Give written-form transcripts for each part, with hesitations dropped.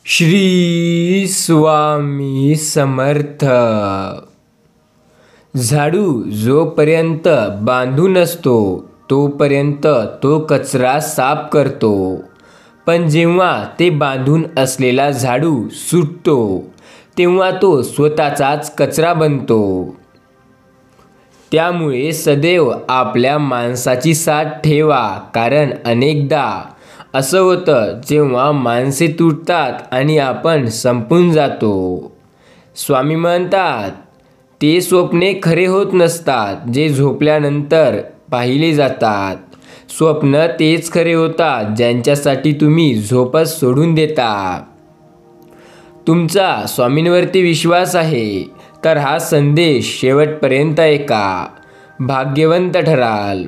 श्री स्वामी समर्थ। झाडू जोपर्यंत बांधून असतो तोपर्यंत तो कचरा साफ करतो, पण जेव्हा ते बांधून असलेला झाडू सुटतो तेव्हा तो स्वतःचाच कचरा बनतो। त्यामुळे सदैव आपल्या माणसाची साथ ठेवा, कारण अनेकदा असं होतं जेव्हा माणसे तुटतात आणि आपण संपून जातो। स्वामी म्हणतात, ते स्वप्ने खरे होत नसतात जे झोपल्यानंतर पाहिले जातात। स्वप्न तेच खरे होतात ज्यांच्यासाठी तुम्ही झोपच सोडून देता। तुमचा स्वामींवरती विश्वास आहे तर हा संदेश शेवटपर्यंत ऐका, भाग्यवंत ठराल।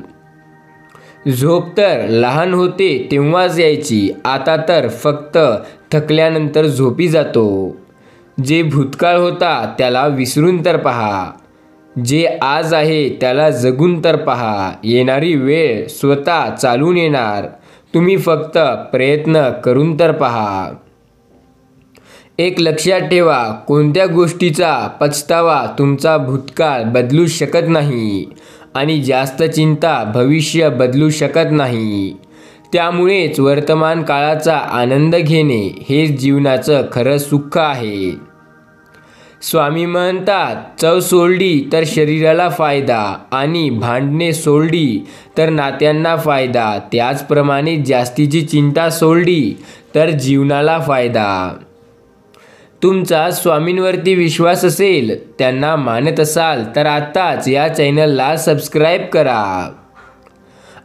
झोप तर लहान होते तेव्हाच यायची, आता तर फक्त थकल्यानंतर झोपी जातो। जे भूतकाळ होता त्याला विसरून तर पहा, जे आज आहे त्याला जगून तर पहा। येणारी वेळ स्वतः चालून येणार, तुम्ही फक्त प्रयत्न करून तर पहा। एक लक्षात ठेवा, कोणत्या गोष्टीचा पछतावा तुमचा भूतकाळ बदलू शकत नाही आणि जास्त चिंता भविष्य बदलू शकत नाही। त्यामुळेच वर्तमान काळाचा आनंद घेणे हेच जीवनाचं खरं सुख आहे। स्वामी म्हणतात, चव सोडली तर शरीराला फायदा आणि भांडणे सोडली तर नात्यांना फायदा, त्याचप्रमाणे जास्तीची चिंता सोडली तर जीवनाला फायदा। तुमचा स्वामींवरती विश्वास असेल, त्यांना मानत असाल तर आत्ताच या चॅनलला सबस्क्राईब करा।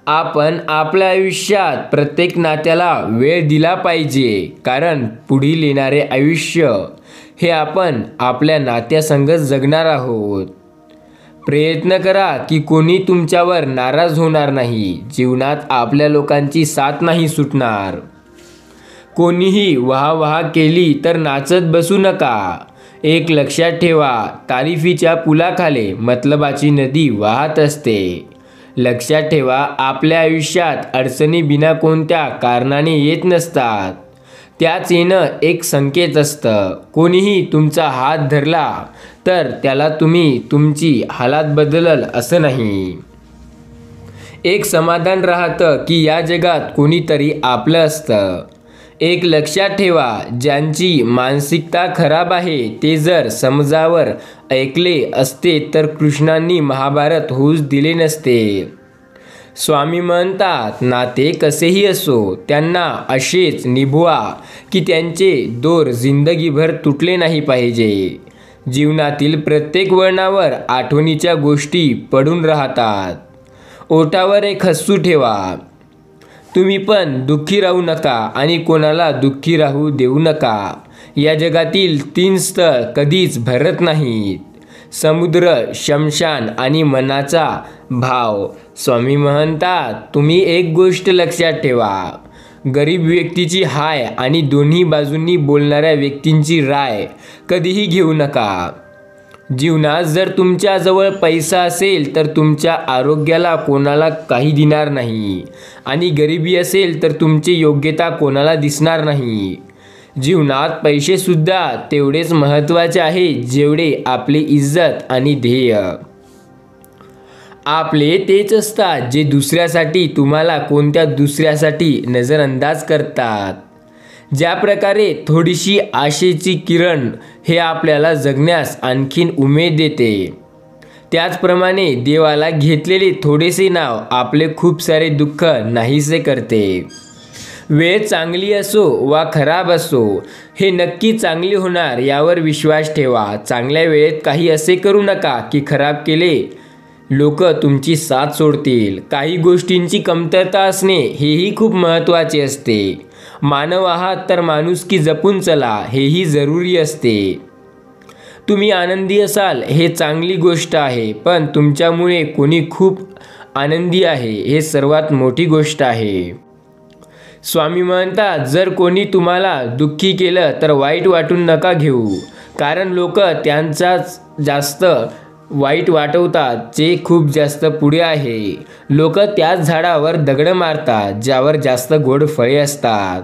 आपण आपल्या आयुष्यात प्रत्येक नात्याला वेळ दिला पाहिजे, कारण पुढील येणारे आयुष्य हे आपण आपल्या नात्यासंग जगणार आहोत। प्रयत्न करा की कोणी तुमच्यावर नाराज होणार नाही। जीवनात आपल्या लोकांची साथ नाही सुटणार। कोणीही वाहवाह केली तर नाचत बसू नका। एक लक्षात ठेवा, तारीफीच्या पुलाखाली मतलबाची नदी वाहत असते। लक्षात ठेवा, आपल्या आयुष्यात अडचणी बिना कोणत्या कारणाने येत नसतात, त्याच येणं एक संकेत असतं। कोणीही तुमचा हात धरला तर त्याला तुम्ही तुमची हालत बदलल असं नाही। एक समाधान राहतं की या जगात कोणीतरी आपलं असतं। एक लक्षात ठेवा, ज्यांची मानसिकता खराब आहे ते जर समाजावर ऐकले असते तर कृष्णांनी महाभारत होऊच दिले नसते। स्वामी म्हणतात, नाते कसेही असो त्यांना असेच निभवा की त्यांचे दोर जिंदगीभर तुटले नाही पाहिजे। जीवनातील प्रत्येक वळणावर आठवणीच्या गोष्टी पडून राहतात, ओठावर एक हसू ठेवा। तुम्ही पण दुःखी राहू नका आणि कोणाला दुःखी राहू देऊ नका। या जगातील 3 स्थळ कधीच भरत नाहीत, समुद्र, शमशान आणि मनाचा भाव। स्वामी म्हणतात, तुम्ही एक गोष्ट लक्षात ठेवा, गरीब व्यक्तीची हाय आणि दोन्ही बाजूंनी बोलणाऱ्या व्यक्तींची राय कधीही घेऊ नका। जीवनात जर तुमच्याजवळ पैसा असेल तर तुमच्या आरोग्याला कोणाला काही देणार नाही आणि गरिबी असेल तर तुमची योग्यता कोणाला दिसणार नाही। जीवनात पैसे सुद्धा तेवढेच महत्त्वाचे आहे जेवढे आपली इज्जत आणि ध्येय। आपले तेच असतात जे दुसऱ्यासाठी तुम्हाला कोणत्या दुसऱ्यासाठी नजरअंदाज करतात। ज्या प्रकारे थोडीशी आशेची किरण हे आपल्याला जगण्यास आणखीन उमेद देते, त्याचप्रमाणे देवाला घेतलेले थोडेसे नाव आपले खूप सारे दुःख नाहीसे करते। वेळ चांगली असो वा खराब असो, हे नक्की चांगली होणार यावर विश्वास ठेवा। चांगल्या वेळेत काही असे करू नका की खराब केले लोक तुमची साथ सोडतील। काही गोष्टींची कमतरता असणे हेही खूप महत्त्वाचे असते। मानव आहात तर माणुसकी जपून चला, हेही जरुरी असते। तुम्ही आनंदी असाल हे चांगली गोष्ट आहे, पण तुमच्यामुळे कोणी खूप आनंदी आहे हे सर्वात मोठी गोष्ट आहे। स्वामी म्हणतात, जर कोणी तुम्हाला दुःखी केलं तर वाईट वाटून नका घेऊ, कारण लोक त्यांचाच जास्त वाईट वाटवतात जे खूप जास्त पुढे आहे। लोक त्याच झाडावर दगड मारतात ज्यावर जास्त गोड फळे असतात।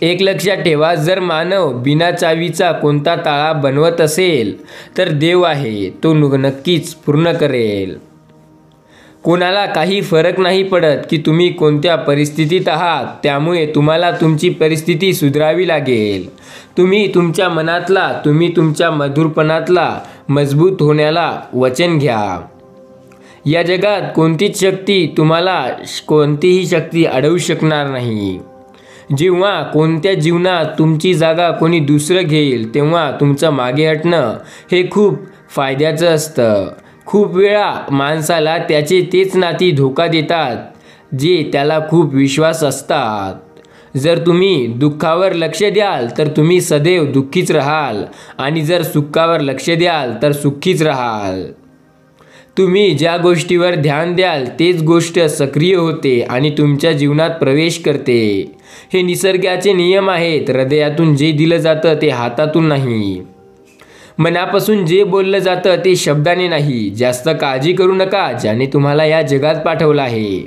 एक लक्षात ठेवा, जर मानव बिना चावीचा कोणता ताळा बनवत असेल तर देव आहे, तो नक्कीच पूर्ण करेल. कोणाला काही फरक नाही पडत की तुम्ही कोणत्या परिस्थितीत आहात, त्यामुळे तुम्हाला तुमची परिस्थिती सुधारावी लागेल. तुम्ही तुमच्या मनातला, तुम्ही तुमच्या मधुरपणातला मजबूत होण्याला वचन घ्या. या जगात कोणतीही शक्ती अडवू शकणार नाही. जेव्हा कोणत्या जीवनात तुमची जागा कोणी दुसरं घेईल तेव्हा तुमचं मागे हटणं हे खूप फायद्याचं असतं. खूप वेळा माणसाला त्याचे तेच नाती धोका देतात जे त्याला खूप विश्वास असतात. जर तुम्ही दुःखावर लक्ष द्याल तर तुम्ही सदैव दुःखीच राहाल आणि जर सुखावर लक्ष द्याल तर सुखीच राहाल. तुम्ही ज्या गोष्टीवर ध्यान द्याल तेच गोष्ट सक्रिय होते आणि तुमच्या जीवनात प्रवेश करते. हे निसर्गाचे नियम आहेत. हृदयातून जे दिलं जातं ते हातातून नाही. मनापासून जे बोललं जातं ते शब्दाने नाही. जास्त काळजी करू नका. ज्याने तुम्हाला या जगात पाठवलं आहे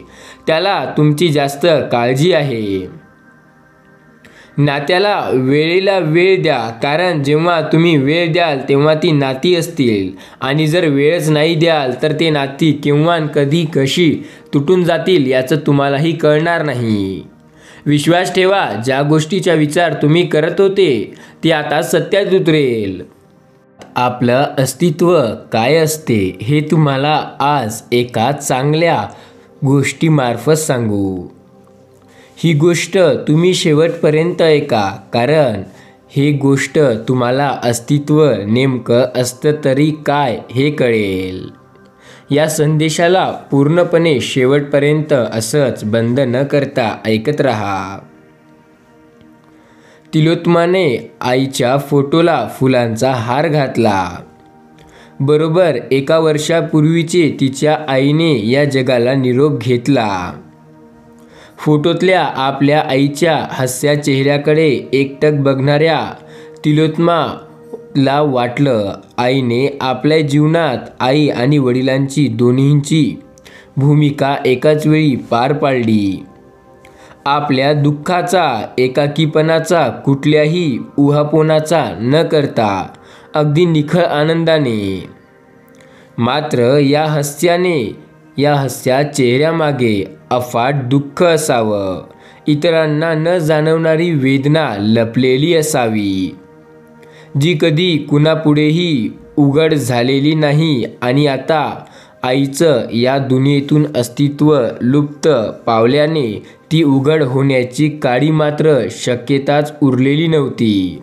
त्याला तुमची जास्त काळजी आहे. नात्याला वेळेला वेळ द्या, कारण जेव्हा तुम्ही वेळ द्याल तेव्हा ती नाती असतील आणि जर वेळच नाही द्याल तर ते नाती केव्हा कधी कशी तुटून जातील याचं तुम्हालाही कळणार नाही. विश्वास ठेवा, ज्या गोष्टीचा विचार तुम्ही करत होते ते आता सत्यात उतरेल. आपलं अस्तित्व काय असते हे तुम्हाला आज एका चांगल्या गोष्टीमार्फत सांगू. ही गोष्ट तुम्ही शेवटपर्यंत ऐका, कारण ही गोष्ट तुम्हाला अस्तित्व नेमकं असतं तरी काय हे कळेल. या संदेशाला पूर्णपणे शेवटपर्यंत असंच बंद न करता ऐकत राहा. तिलोत्तमाने आईच्या फोटोला फुलांचा हार घातला. बरोबर 1 वर्षापूर्वीचे तिच्या आईने या जगाला निरोप घेतला. फोटोतल्या आपल्या आईच्या हास्य चेहऱ्याकडे एकटक बघणाऱ्या तिलोत्तमाला वाटलं, आईने आपल्या जीवनात आई आणि वडिलांची दोन्हींची भूमिका एकाच वेळी पार पाडली. आपल्या दुःखाचा, एकाकीपणाचा, कुठल्याही उहापोहाचा न करता अगदी निखळ आनंदाने. मात्र या हास्या चेहऱ्यामागे अफाट दुःख असावं, इतरांना न जाणवणारी वेदना लपलेली असावी, जी कधी कुणापुढेही उघड झालेली नाही. आणि आता आईचं या दुनियेतून अस्तित्व लुप्त पावल्याने ती उघड होण्याची काडी मात्र शक्यताच उरलेली नव्हती.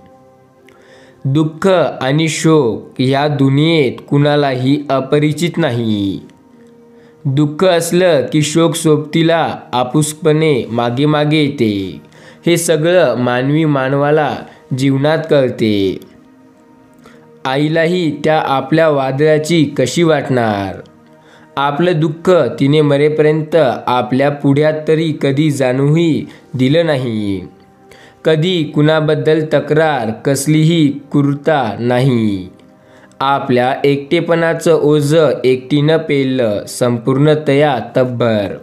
दुःख आणि शोक या दुनियेत कुणालाही अपरिचित नाही. दुःख असलं की शोक सोबतीला आपुसपणे मागे मागे येते. हे सगळं मानवाला जीवनात कळते. आईलाही त्या आपल्या वादळाची कशी वाटणार. आपलं दुःख तिने मरेपर्यंत आपल्या पुढ्यात तरी कधी जाणूही दिलं नाही. कधी कुणाबद्दल तक्रार, कसलीही क्रूरता नाही. आपल्या एकटेपणाचं ओझं एकटीनं पेललं, संपूर्णतया तब्बर.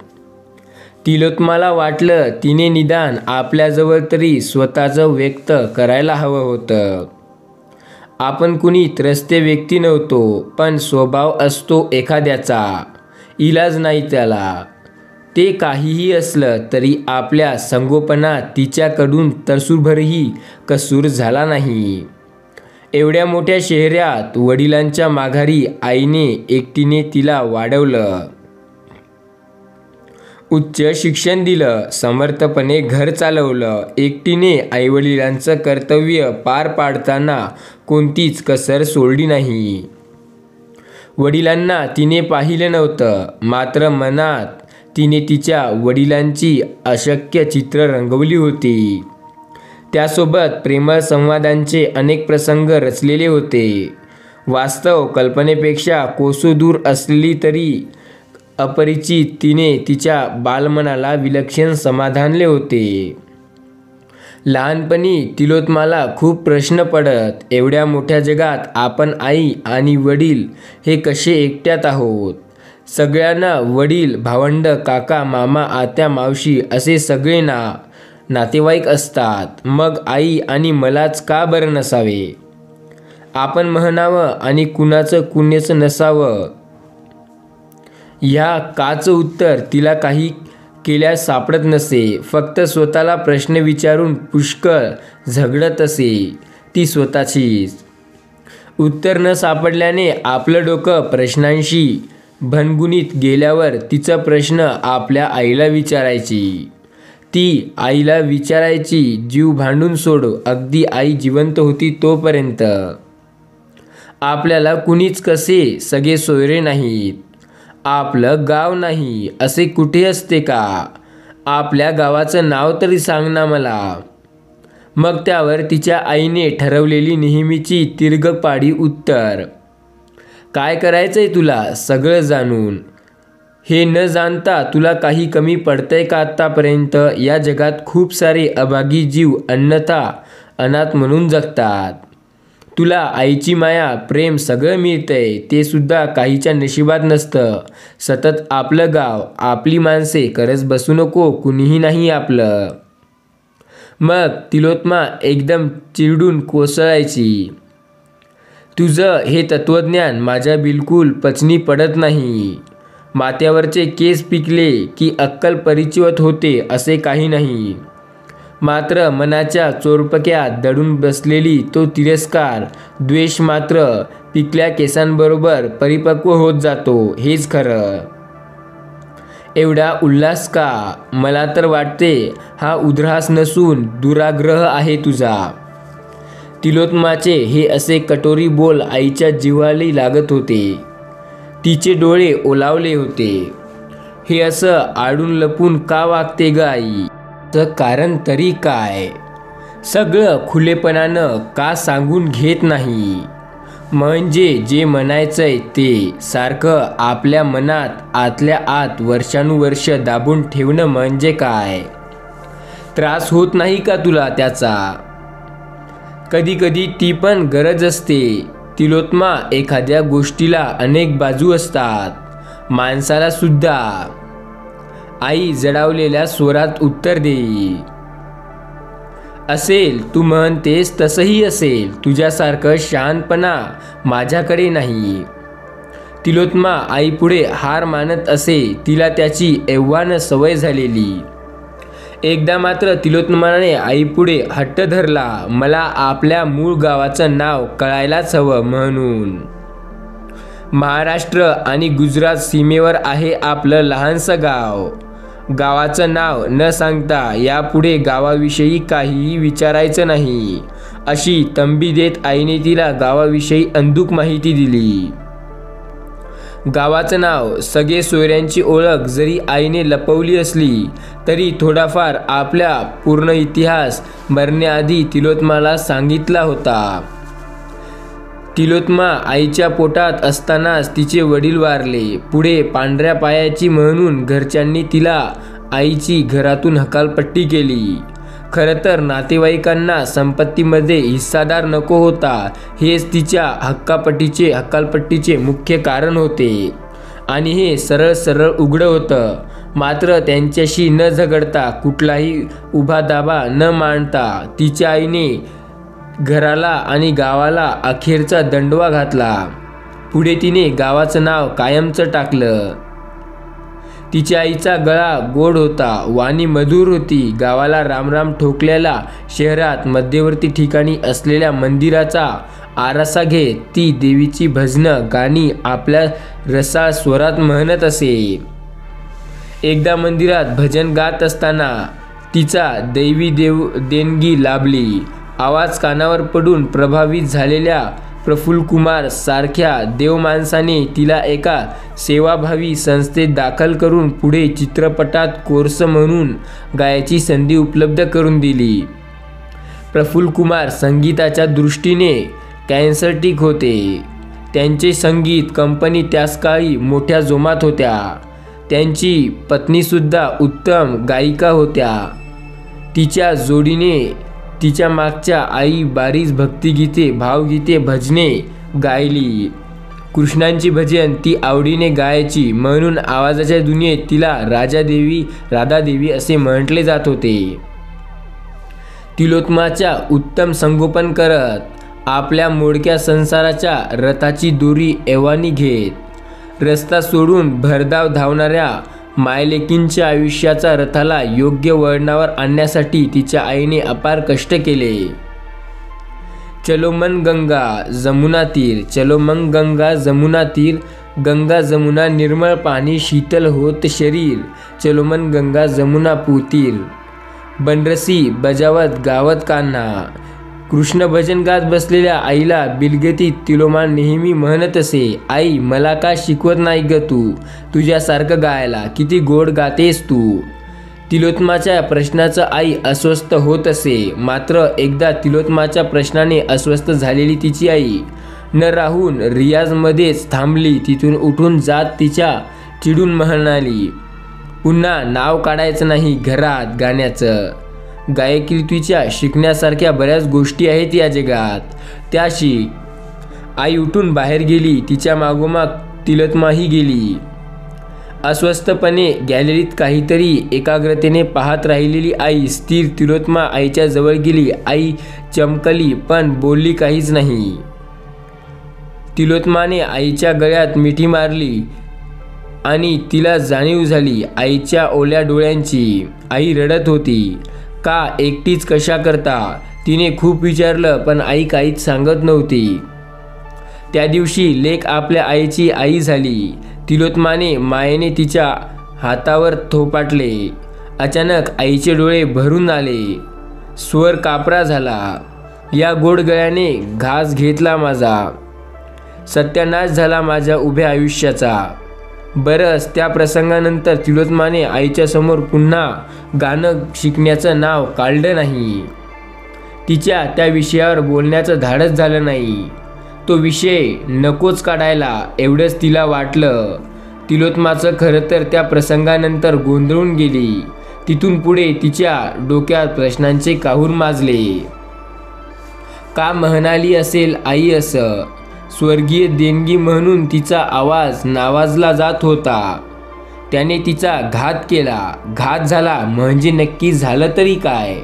तिलोत्तमाला वाटलं तिने निदान आपल्याजवळ तरी स्वतःचं व्यक्त करायला हवं होतं. आपण कुणी त्रस्त व्यक्ती नव्हतो, पण स्वभाव असतो एखाद्याचा, इलाज नाही त्याला. ते काहीही असलं तरी आपल्या संगोपनात तिच्याकडून तरसूभरही कसूर झाला नाही. एवढ्या मोठ्या शहरात वडिलांच्या माघारी आईने एकटीने तिला वाढवलं. उच्च शिक्षण दिलं, समर्थपणे घर चालवलं. एकटीने आईवडिलांचं कर्तव्य पार पाडताना कोणतीच कसर सोडली नाही. वडिलांना तिने पाहिलं नव्हतं, मात्र मनात तिने तिच्या वडिलांची अशक्य चित्र रंगवली होती. त्यासोबत प्रेमळ संवादांचे अनेक प्रसंग रचलेले होते. वास्तव कल्पनेपेक्षा कोसो दूर असली तरी अपरिचित तिने तिच्या बालमनाला विलक्षण समाधानले होते. लहानपणी तिलोत्तमाला खूप प्रश्न पडत. एवढ्या मोठ्या जगात आपण आई आणि वडील हे कसे एकट्यात आहोत. सगळ्यांना वडील, भावंड, काका, मामा, आत्या, मावशी असे सगळे नातेवाईक असतात, मग आई आणि मलाच का बरं नसावे? आपण म्हणावं आणि कुणाचं कुणीचं नसावं. ह्या काचं उत्तर तिला काही केल्यास सापडत नसे. फक्त स्वतःला प्रश्न विचारून पुष्कळ झगडत असे ती स्वतःशीच. उत्तर न सापडल्याने आपलं डोकं प्रश्नांशी भणगुणीत गेल्यावर तिचा प्रश्न आपल्या आईला विचारायची. ती आईला विचारायची, जीव भांडून सोड, अगदी आई जिवंत होती तोपर्यंत. आपल्याला कुणीच कसे सगळे सोयरे नाहीत, आपलं गाव नाही असे कुठे असते का? आपल्या गावाचं नाव तरी सांग ना मला. मग त्यावर तिच्या आईने ठरवलेली नेहमीची तिरगपाडी उत्तर, काय करायचंय तुला सगळं जाणून? हे न जाणता तुला काही कमी पडतंय का आत्तापर्यंत? या जगात खूप सारे अभागी जीव अन्यथा अनाथ म्हणून जगतात. तुला आईची माया प्रेम सगळं मिळतंय, ते सुद्धा काहीच्या नशिबात नसतं. सतत आपलं गाव, आपली माणसे करत बसू नको, कुणीही नाही आपलं. मग तिलोत्मा एकदम चिरडून कोसळायची, तुझं हे तत्त्वज्ञान माझ्या बिलकुल पचनी पडत नाही. माथ्यावरचे केस पिकले की अक्कल परिचिवत होते असे काही नाही. मात्र मनाच्या चोरपक्यात दडून बसलेली तो तिरस्कार, द्वेष मात्र पिकल्या केसांबरोबर परिपक्व होत जातो, हेच खरं. एवढा उल्हास का? मला तर वाटते हा उद्रास नसून दुराग्रह आहे तुझा. तिलोत्माचे हे असे कटोरी बोल आईच्या जिव्हाळी लागत होते. तिचे डोळे ओलावले होते. हे असं आडून लपून का वागते ग आई? कारण तरी काय? सगळं खुलेपणानं का सांगून घेत नाही? म्हणजे जे म्हणायचंय ते सारखं आपल्या मनात आतल्या आत वर्षानुवर्ष दाबून ठेवणं म्हणजे काय? त्रास होत नाही का तुला त्याचा? कधी कधी ती पण गरज असते. तिलोत्मा, एखाद्या गोष्टीला अनेक बाजू असतात, माणसाला सुद्धा. आई जडावलेल्या स्वरात उत्तर देई, असेल तू म्हणतेस तसंही असेल. तुझ्यासारखं शहाणपणा माझ्याकडे नाही. तिलोत्मा आईपुढे हार मानत असे. तिला त्याची एव्हान सवय झालेली. एकदा मात्र तिलोत्माने आईपुढे हट्ट धरला, मला आपल्या मूळ गावाचं नाव कळायलाच हवं म्हणून. महाराष्ट्र आणि गुजरात सीमेवर आहे आपलं लहानसं गाव. गावाचं नाव न सांगता यापुढे गावाविषयी काहीही विचारायचं नाही, अशी तंबी देत आईने तिला गावाविषयी अंधुक माहिती दिली. गावाचं नाव, सगळे सोयऱ्यांची ओळख जरी आईने लपवली असली तरी थोडाफार आपल्या पूर्ण इतिहास मरण्याआधी तिलोत्माला सांगितला होता. तिलोत्मा आईच्या पोटात असतानाच तिचे वडील वारले. पुढे पांढऱ्या पायाची म्हणून घरच्यांनी तिला आईची घरातून हकालपट्टी केली. खरं तर नातेवाईकांना संपत्तीमध्ये हिस्सादार नको होता, हेच तिच्या हकालपट्टीचे मुख्य कारण होते. आणि हे सरळ सरळ उघडं होतं. मात्र त्यांच्याशी न झगडता, कुठलाही उभा दाबा न मांडता तिच्या आईने घराला आणि गावाला अखेरचा दंडवा घातला. पुढे तिने गावाचं नाव कायमचं टाकलं. तिच्या आईचा गळा गोड होता, वाणी मधुर होती. गावाला रामराम ठोकलेला शहरात मध्यवर्ती ठिकाणी असलेल्या मंदिराचा आरासा घेत ती देवीची भजनं गाणी आपल्या रसाळ स्वरात म्हणत असे. एकदा मंदिरात भजन गात असताना तिचा दैवी देणगी लाभली. आवाज कानावर पडून प्रभावित झालेल्या प्रफुल्लकुमार सारख्या देवमाणसाने तिला एका सेवाभावी संस्थेत दाखल करून पुढे चित्रपटात कोर्स म्हणून गायची संधी उपलब्ध करून दिली. प्रफुल्लकुमार संगीताच्या दृष्टीने कॅन्सर्टिक होते. त्यांचे संगीत कंपनी त्याच काळी मोठ्या जोमात होत्या. त्यांची पत्नीसुद्धा उत्तम गायिका होत्या. तिच्या जोडीने तिच्या मागच्या आई बारीच भक्तिगीते, भावगीते, भजने गायली. कृष्णांची भजन ती आवडीने गायची, म्हणून आवाजाच्या दुनियेत तिला राधादेवी असे म्हटले जात होते. तिलोत्तमाच्या उत्तम संगोपन करत आपल्या मोडक्या संसाराच्या रथाची दोरी एवानी घेत रस्ता सोडून भरधाव धावणाऱ्या मायलेकींच्या आयुष्याचा रथाला योग्य वळणावर आणण्यासाठी तिच्या आईने अपार कष्ट केले. चलो मन गंगा जमुना तीर, चलो मन गंगा जमुना तीर, गंगा जमुना निर्मळ पाणी शीतल होत शरीर, चलो मन गंगा जमुना पुतीर. बनरसी बजावत गावत कान्हा. कृष्ण भजन गात बसलेल्या आईला बिलगतीत तिलोत्तमा नेहमी म्हणत असे, आई मला का शिकवत नाही ग तू, तुझ्यासारखं गायला, किती गोड गातेस तू. तिलोत्तमाच्या प्रश्नाचं आई अस्वस्थ होत असे. मात्र एकदा तिलोत्तमाच्या प्रश्नाने अस्वस्थ झालेली तिची आई न राहून रियाजमध्येच थांबली. तिथून उठून जात तिच्या चिडून म्हणाली, पुन्हा नाव काढायचं नाही घरात गाण्याचं. गायकीच्या शिकण्यासारख्या बऱ्याच गोष्टी आहेत या जगात, त्या शिक. आई उठून बाहेर गेली. तिच्या मागोमाग तिलोत्तमाही गेली. अस्वस्थपणे गॅलरीत काहीतरी एकाग्रतेने पाहत राहिलेली आई स्थिर तिलोत्तमा आईच्या जवळ गेली. आई चमकली पण बोलली काहीच नाही. तिलोत्तमाने आईच्या गळ्यात मिठी मारली आणि तिला जाणीव झाली आईच्या ओल्या डोळ्यांची. आई रडत होती. का एकटीच कशा करता, तिने खूप विचारलं पण आई काहीच सांगत नव्हती. त्या दिवशी लेक आपल्या आईची आई झाली. तिलोत्तमाने मायेने तिच्या हातावर थोपाटले. अचानक आईचे डोळे भरून आले. स्वर कापरा झाला. या गोड गळ्याने घास घेतला माझा, सत्यानाश झाला माझ्या उभ्या आयुष्याचा. बरंच त्या प्रसंगानंतर तिलोत्तमाने आईच्या समोर पुन्हा गाणं शिकण्याचं नाव काढलं नाही. तिच्या त्या विषयावर बोलण्याचं धाडस झालं नाही. तो विषय नकोच काढायला एवढंच तिला वाटलं. तिलोत्तमाचं खरं तर त्या प्रसंगानंतर गोंधळून गेली. तिथून पुढे तिच्या डोक्यात प्रश्नांचे काहूर माजले. का म्हणाली असेल आई असं? स्वर्गीय देणगी म्हणून तिचा आवाज नावाजला जात होता. त्याने तिचा घात केला. घात झाला म्हणजे नक्की झालं तरी काय?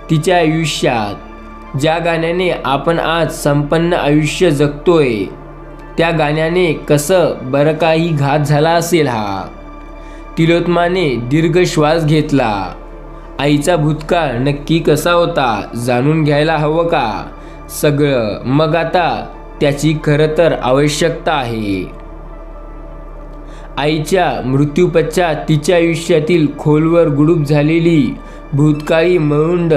तिच्या आयुष्यात ज्या गाण्याने आपण आज संपन्न आयुष्य जगतोय, त्या गाण्याने कसं बरं काही घात झाला असेल हा? तिलोत्तमाने दीर्घ श्वास घेतला. आईचा भूतकाळ नक्की कसा होता जाणून घ्यायला हवं का सगळं? मग आता त्याची खरं तर आवश्यकता आहे. आईच्या मृत्यूपश्चात तिच्या आयुष्यातील खोलवर गुडूप झालेली भूतकाळी मळुंड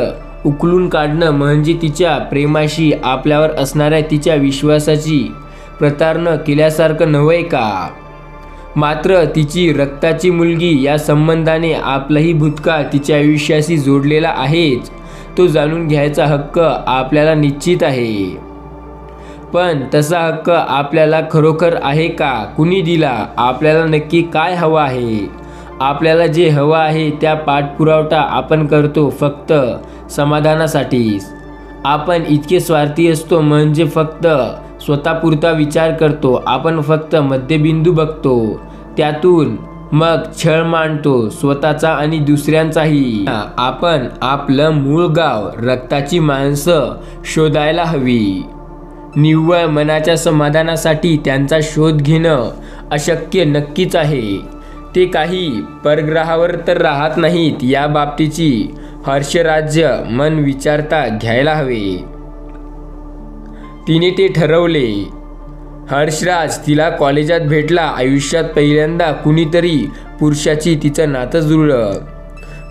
उकलून काढणं म्हणजे तिच्या प्रेमाशी आपल्यावर असणाऱ्या तिच्या विश्वासाची प्रतारणा केल्यासारखं नव्हे का? मात्र तिची रक्ताची मुलगी या संबंधाने आपलाही भूतकाळ तिच्या आयुष्याशी जोडलेला आहेच. तो जाणून घ्यायचा हक्क आपल्याला निश्चित आहे. पण तसा हक्क आपल्याला खरोखर आहे का? कुणी दिला? आपल्याला नक्की काय हवं आहे? आपल्याला जे हवं आहे त्या पाठपुरावा आपण करतो फक्त समाधानासाठीच. आपण इतके स्वार्थी असतो म्हणजे फक्त स्वतःपुरता विचार करतो. आपण फक्त मध्यबिंदू बघतो, त्यातून मग छळ मांडतो स्वतःचा आणि दुसऱ्यांचाही. आपण आपलं मूळ गाव, रक्ताची माणसं शोधायला हवी. निव्वळ मनाच्या समाधानासाठी त्यांचा शोध घेणं अशक्य नक्कीच आहे. ते काही परग्रहावर तर राहत नाहीत. या बाबतीची हर्षराज्य मन विचारता घ्यायला हवे. तिने ते ठरवले. हर्षराज तिला कॉलेजात भेटला. आयुष्यात पहिल्यांदा कुणीतरी पुरुषाची तिचं नातं जुळलं.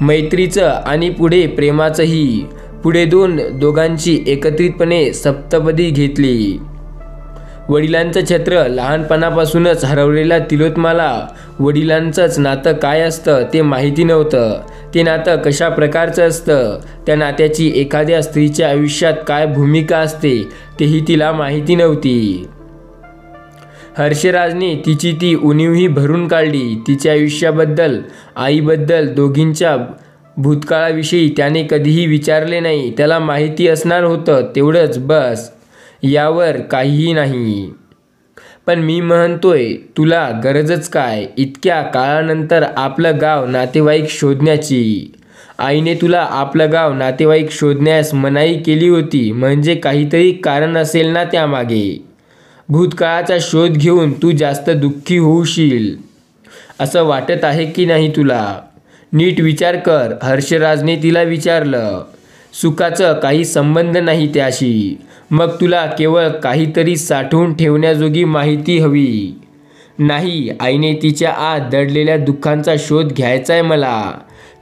मैत्रीचं आणि पुढे प्रेमाचंही. पुढे दोघांची एकत्रितपणे सप्तपदी घेतली. वडिलांचं छत्र लहानपणापासूनच हरवलेल्या तिलोत्तमाला वडिलांचंच नातं काय असतं ते माहिती नव्हतं. ते नातं कशा प्रकारचं असतं, त्या नात्याची एखाद्या स्त्रीच्या आयुष्यात काय भूमिका असते तेही तिला माहिती नव्हती. हर्षराजने तिची ती उणीवही भरून काढली. तिच्या आयुष्याबद्दल, आईबद्दल, दोघींच्या भूतकाळाविषयी त्याने कधीही विचारले नाही. त्याला माहिती असणार होतं तेवढंच बस, यावर काहीही नाही. पण मी म्हणतोय तुला गरजच काय इतक्या काळानंतर आपलं गाव, नातेवाईक शोधण्याची? आईने तुला आपलं गाव नातेवाईक शोधण्यास मनाई केली होती म्हणजे काहीतरी कारण असेल ना त्यामागे. भूतकाळाचा शोध घेऊन तू जास्त दुःखी होशील असं वाटत आहे की नाही तुला? नीट विचार कर, हर्षराजने तिला विचारलं. सुखाचं काही संबंध नाही त्याशी. मग तुला केवळ काहीतरी साठवून ठेवण्याजोगी माहिती हवी. नाही, आईने तिच्या आत दडलेल्या दुःखांचा शोध घ्यायचाय मला.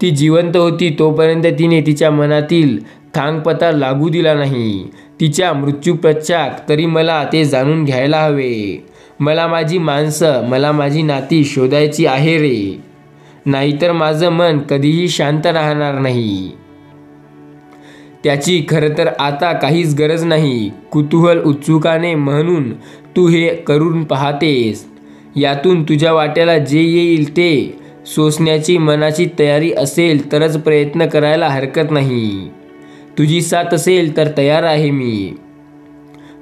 ती जिवंत होती तोपर्यंत तिने तिच्या मनातील थांगपत्ता लागू दिला नाही. तिच्या मृत्यूपश्चात तरी मला ते जाणून घ्यायला हवे. मला माझी माणसं, मला माझी नाती शोधायची आहे रे. नाहीतर माझं मन कधीही शांत राहणार नाही. त्याची खरं तर आता काहीच गरज नाही. कुतूहल उत्सुकाने म्हणून तू हे करून पाहतेस. यातून तुझ्या वाट्याला जे येईल ते सोसण्याची मनाची तयारी असेल तरच प्रयत्न करायला हरकत नाही. तुझी साथ असेल तर तयार आहे मी.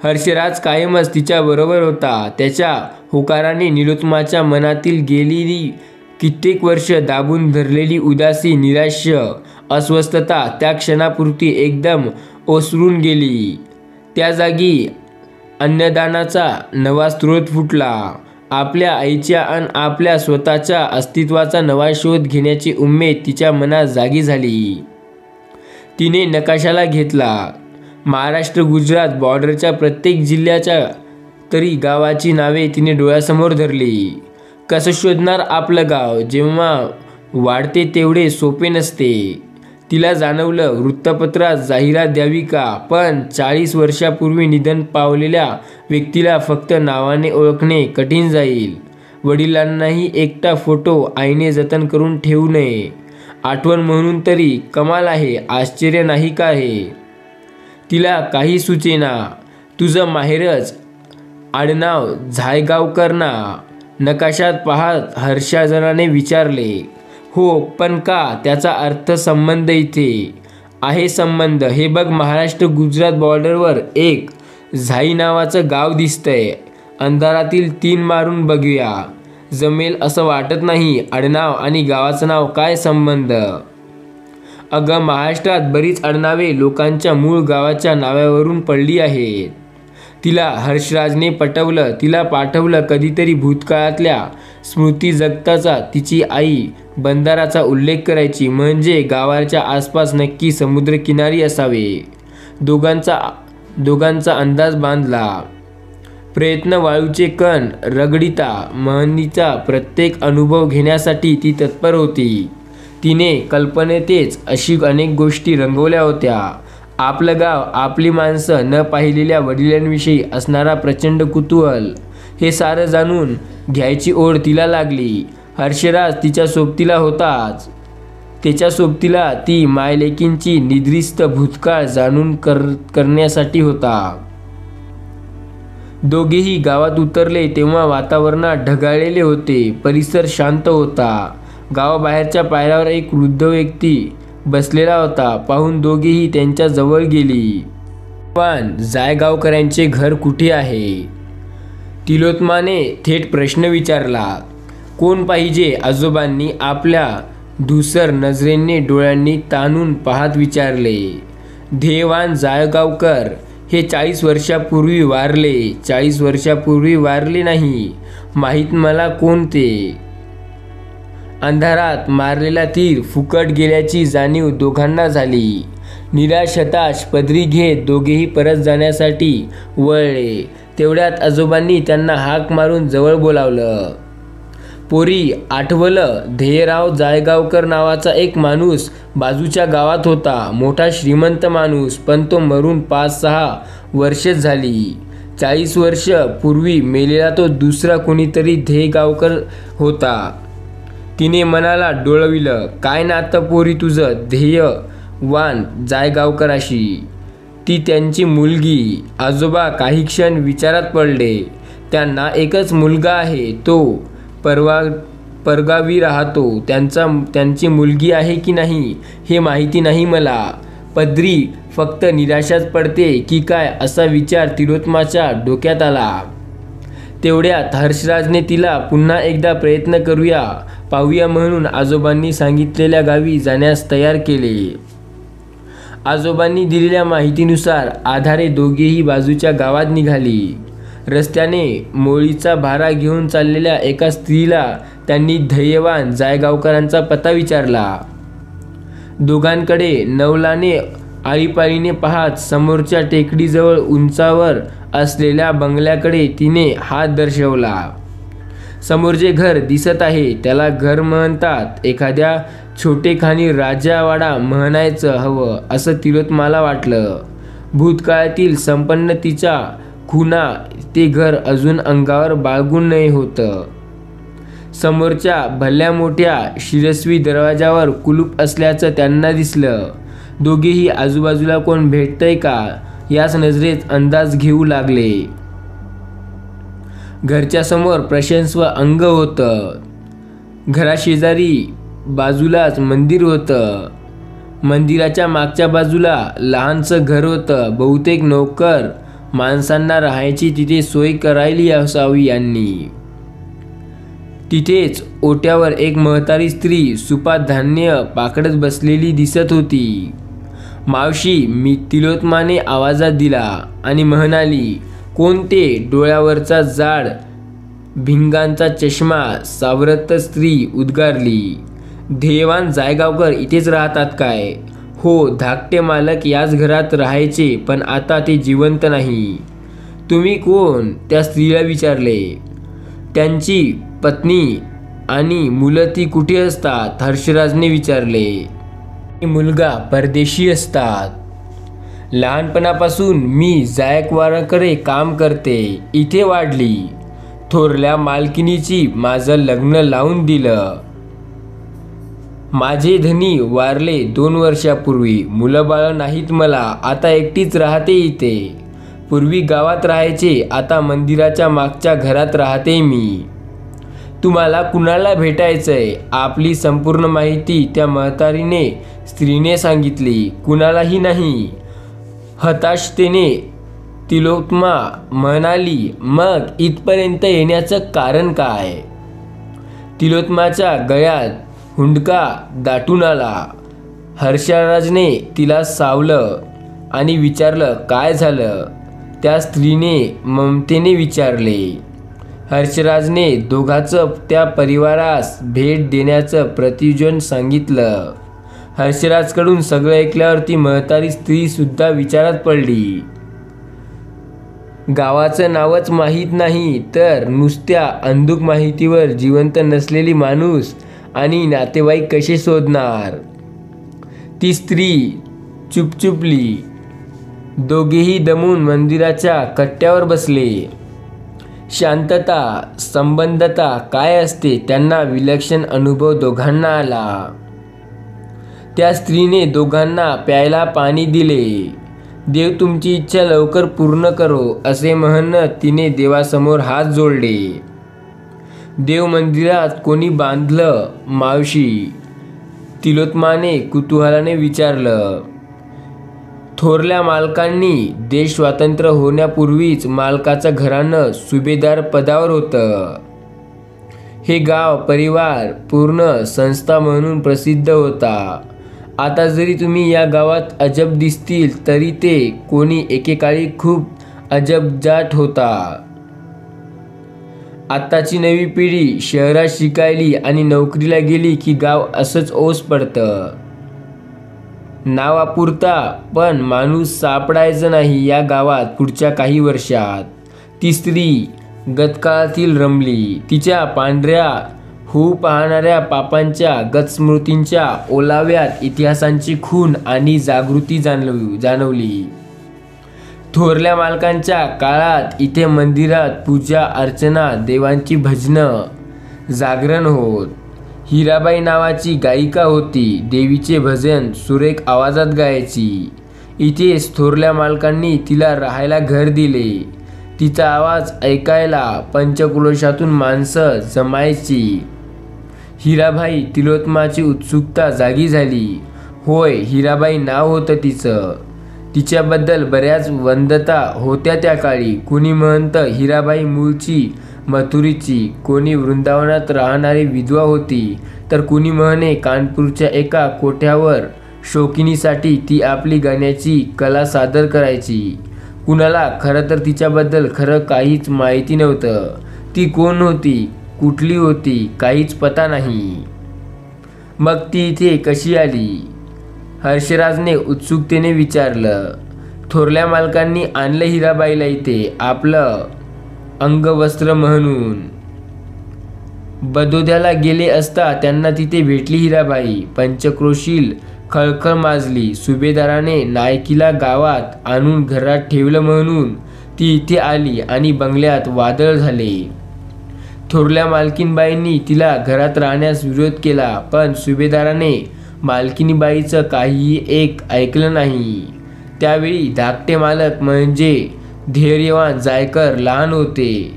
हर्षराज कायमच तिच्याबरोबर होता. त्याच्या होकाराने निरुत्तमाच्या मनातील गेलेली कित्येक वर्ष दाबून धरलेली उदासी, निराश्य, अस्वस्थता त्या क्षणापुरती एकदम ओसरून गेली. त्या जागी अन्नदानाचा नवा स्रोत फुटला. आपल्या आईच्या आणि आपल्या स्वतःच्या अस्तित्वाचा नवा शोध घेण्याची उमेद तिच्या मनात जागी झाली. तिने नकाशाला घेतला. महाराष्ट्र गुजरात बॉर्डरच्या प्रत्येक जिल्ह्याच्या तरी गावाची नावे तिने डोळ्यासमोर धरली. कसं शोधणार आपलं गाव जेव्हा वाढते तेवढे सोपे नसते. तिला जाणवलं वृत्तपत्रात जाहिरात द्यावी का, पण 40 वर्षापूर्वी निधन पावलेल्या व्यक्तीला फक्त नावाने ओळखणे कठीण जाईल. वडिलांनाही एकटा फोटो आईने जतन करून ठेवू नये. आठवण म्हणून तरी कमाल आहे. आश्चर्य नाही का हे? तिला काही सुचेना. तुझं माहेरच आडनाव झायगावकर ना? नकाशात पाहत हर्षराजाने विचारले. हो, पण का? त्याचा अर्थ संबंध इथे आहे. संबंध हे बघ, महाराष्ट्र गुजरात बॉर्डरवर एक झाई नावाचं गाव दिसतंय. अंधारातील 3 मारून बघूया. जमेल असं वाटत नाही. आडनाव आणि गावाचं नाव काय संबंध? अगं, महाराष्ट्रात बरीच आडनावे लोकांच्या मूळ गावाच्या नावावरून पडली आहेत. तिला हर्षराजने पटवलं. तिला पाठवलं कधीतरी भूतकाळातल्या स्मृती जगताचा. तिची आई बंदराचा उल्लेख करायची म्हणजे गावाच्या आसपास नक्की समुद्रकिनारी असावे. दोघांचा अंदाज बांधला. प्रयत्न वाळूचे कण रगडिता म्हणीचा प्रत्येक अनुभव घेण्यासाठी ती तत्पर होती. तिने कल्पनेतच अशी अनेक गोष्टी रंगवल्या होत्या. आपलं गाव, आपली माणसं, न पाहिलेल्या वडिलांविषयी असणारा प्रचंड कुतूहल, हे सारं जाणून घ्यायची ओढ तिला लागली. हर्षराज तिच्या सोबतीला होताच. त्याच्या सोबतीला ती मायलेकींची निद्रिस्त भूतकाळ जाणून करण्यासाठी होता. दोघेही गावात उतरले तेव्हा वातावरणात ढगाळलेले होते. परिसर शांत होता. गावाबाहेरच्या पायऱ्यावर एक वृद्ध व्यक्ती बसलेला होता. पाहून दोघेही त्यांच्या जवळ गेली. पण जायगावकरांचे घर कुठे आहे? तिलोत्तमाने थेट प्रश्न विचारला. कोण पाहिजे? आजोबांनी आपल्या धूसर नजरेने डोळ्यांनी ताणून पाहत विचारले. ध्येयवान जायगावकर. हे 40 वर्षापूर्वी वारले. 40 वर्षापूर्वी वारले नाही माहीत मला कोण ते. अंधारात मारलेला तीर फुकट गेल्याची जाणीव दोघांना झाली. निराश हताश पदरी घेत दोघेही परत जाण्यासाठी वळले. तेवढ्यात आजोबांनी त्यांना हाक मारून जवळ बोलावलं. पोरी, आठवलं? ध्येयराव जायगावकर नावाचा एक माणूस बाजूच्या गावात होता. मोठा श्रीमंत माणूस, पण तो मरून 5-6 वर्षेच झाली. 40 वर्ष पूर्वी मेलेला तो दुसरा कोणीतरी ध्येयगावकर होता. तिने मनाला डोळविलं. काय नातं पोरी तुझं ध्येयवान जायगावकराशी? ती त्यांची मुलगी. आजोबा काही क्षण विचारात पडले. त्यांना एकच मुलगा आहे. तो परगावी राहतो. त्यांची मुलगी आहे की नाही हे माहिती नाही मला. पदरी फक्त निराशाच पडते की काय असा विचार तिलोत्तमाच्या डोक्यात आला. तेवढ्यात हर्षराजने तिला पुन्हा एकदा प्रयत्न करूया पाहूया म्हणून आजोबांनी सांगितलेल्या गावी जाण्यास तयार केले. आजोबांनी दिलेल्या माहितीनुसार आधारे दोघेही बाजूच्या गावात निघाली. रस्त्याने मोळीचा भारा घेऊन चाललेल्या एका स्त्रीला त्यांनी धैर्यवान जायगावकरांचा पत्ता विचारला. दोघांकडे नवलाने आळीपाळीने पाहत समोरच्या टेकडीजवळ उंचावर असलेल्या बंगल्याकडे तिने हात दर्शवला. समोर जे घर दिसत आहे त्याला घर म्हणतात. एखाद्या छोटेखानी राजावाडा म्हणायचं हवं असं तिलोत्माला वाटलं. भूतकाळातील संपन्नतेच्या खुणा ते घर अजून अंगावर बाळगून नये होतं. समोरच्या भल्या मोठ्या शिरस्वी दरवाजावर कुलूप असल्याचं त्यांना दिसलं. दोघेही आजूबाजूला कोण भेटतंय का याच नजरेत अंदाज घेऊ लागले. घरच्या समोर प्रशंस्व अंग होतं. घराशेजारी बाजूलाच मंदिर होतं. मंदिराच्या मागच्या बाजूला लहानसं घर होतं. बहुतेक नोकर माणसांना राहायची तिथे सोय करायली असावी यांनी. तिथेच ओट्यावर एक म्हातारी स्त्री सुपात धान्य पाकडत बसलेली दिसत होती. मावशी, मी तिलोत्माने आवाजात दिला आणि म्हणाली. कोणते? डोळ्यावरचा जाड भिंगांचा चष्मा सावरत स्त्री उद्गारली. ध्येयवान जायगावकर इथेच राहतात काय? हो, धाकटे मालक याच घरात राहायचे, पण आता ते जिवंत नाही. तुम्ही कोण? त्या स्त्रीला विचारले. त्यांची पत्नी आणि मुलं ती कुठे असतात? हर्षराजने विचारले. मुलगा परदेशी असतात. लहानपणापासून मी जायकवाराकडे काम करते. इथे वाढली. थोरल्या मालकिनीची माझं लग्न लावून दिलं. माझे धनी वारले 2 वर्षापूर्वी. मुलं बाळं नाहीत मला. आता एकटीच राहते इथे. पूर्वी गावात राहायचे, आता मंदिराच्या मागच्या घरात राहते मी. तुम्हाला कुणाला भेटायचंय? आपली संपूर्ण माहिती त्या म्हातारीने स्त्रीने सांगितली. कुणालाही नाही, हताशतेने तिलोत्मा म्हणाली. मग इथपर्यंत येण्याचं कारण काय? तिलोत्माच्या गळ्यात हुंडका दाटून आला. हर्षराजने तिला सावलं आणि विचारलं, काय झालं? त्या स्त्रीने ममतेने विचारले. हर्षराजने दोघांचं त्या परिवारास भेट देण्याचं प्रतियोजन सांगितलं. हर्षराजकडून सगळं ऐकल्यावर ती म्हातारी स्त्री सुद्धा विचारात पडली. गावाचं नावच माहीत नाही तर नुसत्या अंधुक माहितीवर जिवंत नसलेली माणूस आणि नातेवाईक कसे शोधणार? ती स्त्री चुपचुपली. दोघेही दमून मंदिराच्या कट्ट्यावर बसले. शांतता, संबद्धता काय असते त्यांना विलक्षण अनुभव दोघांना आला. त्या स्त्रीने दोघांना प्यायला पाणी दिले. देव तुमची इच्छा लवकर पूर्ण करो असे म्हणत तिने देवासमोर हात जोडले. देव मंदिरात कोणी बांधलं मावशी? तिलोत्माने कुतूहलाने विचारलं. थोरल्या मालकांनी. देश स्वातंत्र्य होण्यापूर्वीच मालकाचं घराणं सुभेदार पदावर होतं. हे गाव परिवार पूर्ण संस्था म्हणून प्रसिद्ध होता. आता जरी तुम्ही या गावात अजब दिसतील तरी ते कोणी एकेकाळी खूप अजबजाट होता. आत्ताची नवी पिढी शहरात शिकायली आणि नोकरीला गेली की गाव असंच ओस पडतं. नावापुरता, पण माणूस सापडायचं नाही या गावात पुढच्या काही वर्षात. ती स्त्री गतकाळातील रमली. तिच्या पांढऱ्या होऊ पाहणाऱ्या पापांच्या गतस्मृतींच्या ओलाव्यात इतिहासांची खूण आणि जागृती जाणवली. थोरल्या मालकांच्या काळात इथे मंदिरात पूजा अर्चना, देवांची भजनं, जागरण होत. हिराबाई नावाची गायिका होती. देवीचे भजन सुरेख आवाजात गायची. इथेच थोरल्या मालकांनी तिला राहायला घर दिले. तिचा आवाज ऐकायला पंचक्रोशातून माणसं जमायची. हिराबाई तिलोत्माची उत्सुकता जागी झाली. होय, हिराबाई नाव होतं तिचं. तिच्याबद्दल बऱ्याच वदंता होत्या त्या काळी. कुणी म्हणतं हिराबाई मूळची मथुरीची, कोणी वृंदावनात राहणारी विधवा होती, तर कुणी म्हणे कानपूरच्या एका कोठ्यावर शौकिनीसाठी ती आपली गाण्याची कला सादर करायची. कुणाला खरं तर तिच्याबद्दल खरं काहीच माहिती नव्हतं. ती कोण होती, कुठली होती, काहीच पता नाही. मग ती इथे कशी आली? हर्षराजने उत्सुकतेने विचारलं. थोरल्या मालकांनी आणलं हिराबाईला इथे आपलं अंगवस्त्र म्हणून. बडोद्याला गेले असता त्यांना तिथे भेटली हिराबाई. पंचक्रोशील खळखळ माजली. सुभेदाराने नायकीला गावात आणून घरात ठेवलं म्हणून ती इथे आली आणि बंगल्यात वादळ झाले. थोरल्या मालकीनबाईंनी तिला घरात राहण्यास विरोध केला, पण सुभेदाराने मालकीनबाईचं काहीही एक ऐकलं नाही. त्यावेळी धाकटे मालक म्हणजे धैर्यवान जायकर लहान होते.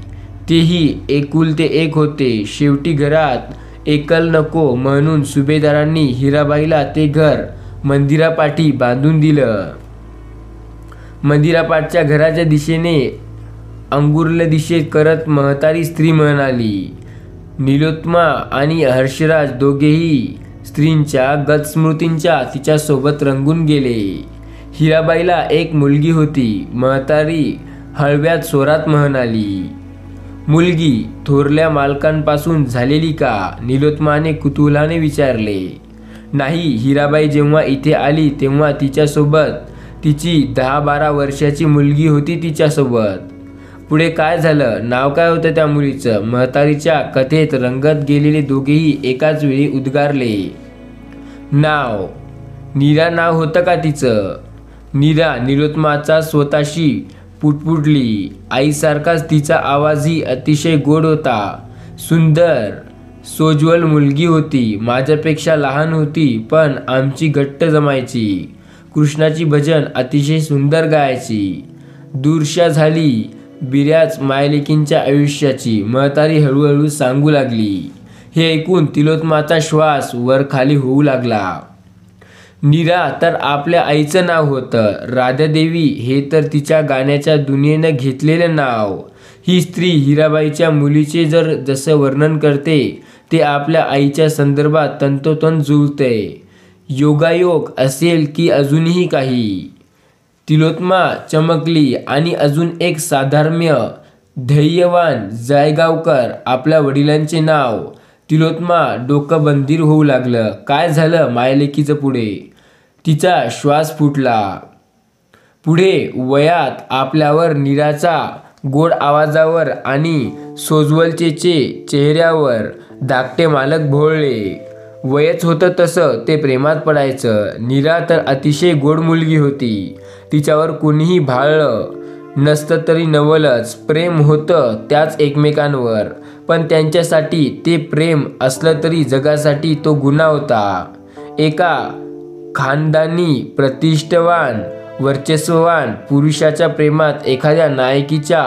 तेही एकुलते एक होते. शेवटी घरात एकल नको म्हणून सुभेदारांनी हिराबाईला ते घर मंदिरापाठी बांधून दिलं. मंदिरापाठच्या घराच्या दिशेने अंगुरल दिशेत करत म्हातारी स्त्री म्हणाली. नीलोत्मा आणि हर्षराज दोघेही स्त्रींच्या गतस्मृतींच्या तिच्यासोबत रंगून गेले. हिराबाईला एक मुलगी होती. म्हातारी हळव्यात स्वरात म्हणाली. मुलगी थोरल्या मालकांपासून झालेली का? नीलोत्माने कुतूहलाने विचारले. नाही, हिराबाई जेव्हा इथे आली तेव्हा तिच्यासोबत तिची 10-12 वर्षाची मुलगी होती तिच्यासोबत. पुढे काय झालं? नाव काय होतं त्या मुलीचं? म्हातारीच्या कथेत रंगत गेलेले दोघेही एकाच वेळी उद्गारले. नाव? नीरा नाव होतं का तिचं? नीरा नीलोत्माचा स्वतःशी पुटपुटली. आईसारखाच तिचा आवाजही अतिशय गोड होता. सुंदर सोज्वल मुलगी होती. माझ्यापेक्षा लहान होती, पण आमची घट्ट जमायची. कृष्णाची भजन अतिशय सुंदर गायची. दूरशा झाली बिऱ्याच मायलेकींच्या आयुष्याची, म्हातारी हळूहळू सांगू लागली. हे ऐकून तिलोत्माचा श्वास वर खाली होऊ लागला. नीरा तर आपल्या आईचं नाव होतं. राधादेवी हे तर तिच्या गाण्याच्या दुनियेनं घेतलेलं नाव. ही स्त्री हिराबाईच्या मुलीचे जसं वर्णन करते ते आपल्या आईच्या संदर्भात तंतोतंत जुळतंय. योगायोग असेल की अजूनही काही? तिलोत्मा चमकली. आणि अजून एक साधर्म्य धैर्यवान जायगावकर, आपल्या वडिलांचे नाव. तिलोत्मा डोकं बंदीर होऊ लागलं. काय झालं मायलेकीचं पुढे? तिचा श्वास फुटला. पुढे वयात आपल्यावर नीराचा गोड आवाजावर आणि सोज्वलतेचे चेहऱ्यावर धाकटे मालक भोळले. वयच होतं तसं ते प्रेमात पडायचं. नीरा तर अतिशय गोड मुलगी होती. तिच्यावर कुणीही भाळलं नसतं तरी नवलच. प्रेम होतं त्याच एकमेकांवर, पण त्यांच्यासाठी ते प्रेम असलं तरी जगासाठी तो गुन्हा होता. एका खानदानी प्रतिष्ठावान वर्चस्ववान पुरुषाच्या प्रेमात एखाद्या नायकीच्या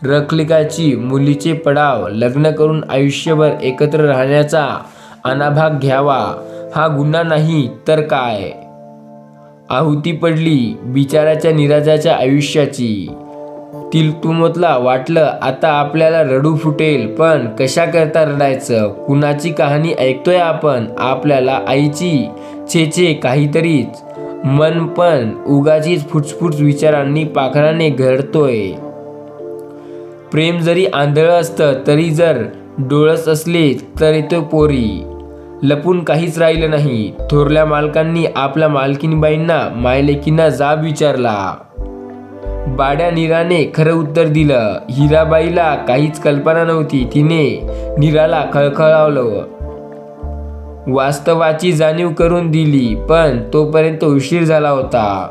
रखलेकाची मुलीचे पडाव लग्न करून आयुष्यभर एकत्र राहण्याचा अनाभाग घ्यावा हा गुन्हा नाही तर काय? आहुती पडली बिचाऱ्याच्या नीरजाच्या आयुष्याची. तिलोत्माला वाटलं आता आपल्याला रडू फुटेल, पण कशा करता रडायचं? कुणाची कहाणी ऐकतोय आपण? आपल्याला आईची छे काहीतरीच. मन पण उगाचीच फुटफुट विचारांनी पाखराने घडतोय. प्रेम जरी आंधळ असतं तरी जर डोळस असले तरी तो पोरी. लपून काहीच राहिलं नाही. थोरल्या मालकांनी आपल्या मालकीनबाईंना मायलेकींना जाब विचारला. बाड्या नीराने खरं उत्तर दिलं. हिराबाईला काहीच कल्पना नव्हती. तिने नीराला खळखळावलं. वास्तवाची जाणीव करून दिली, पण तोपर्यंत उशीर झाला होता.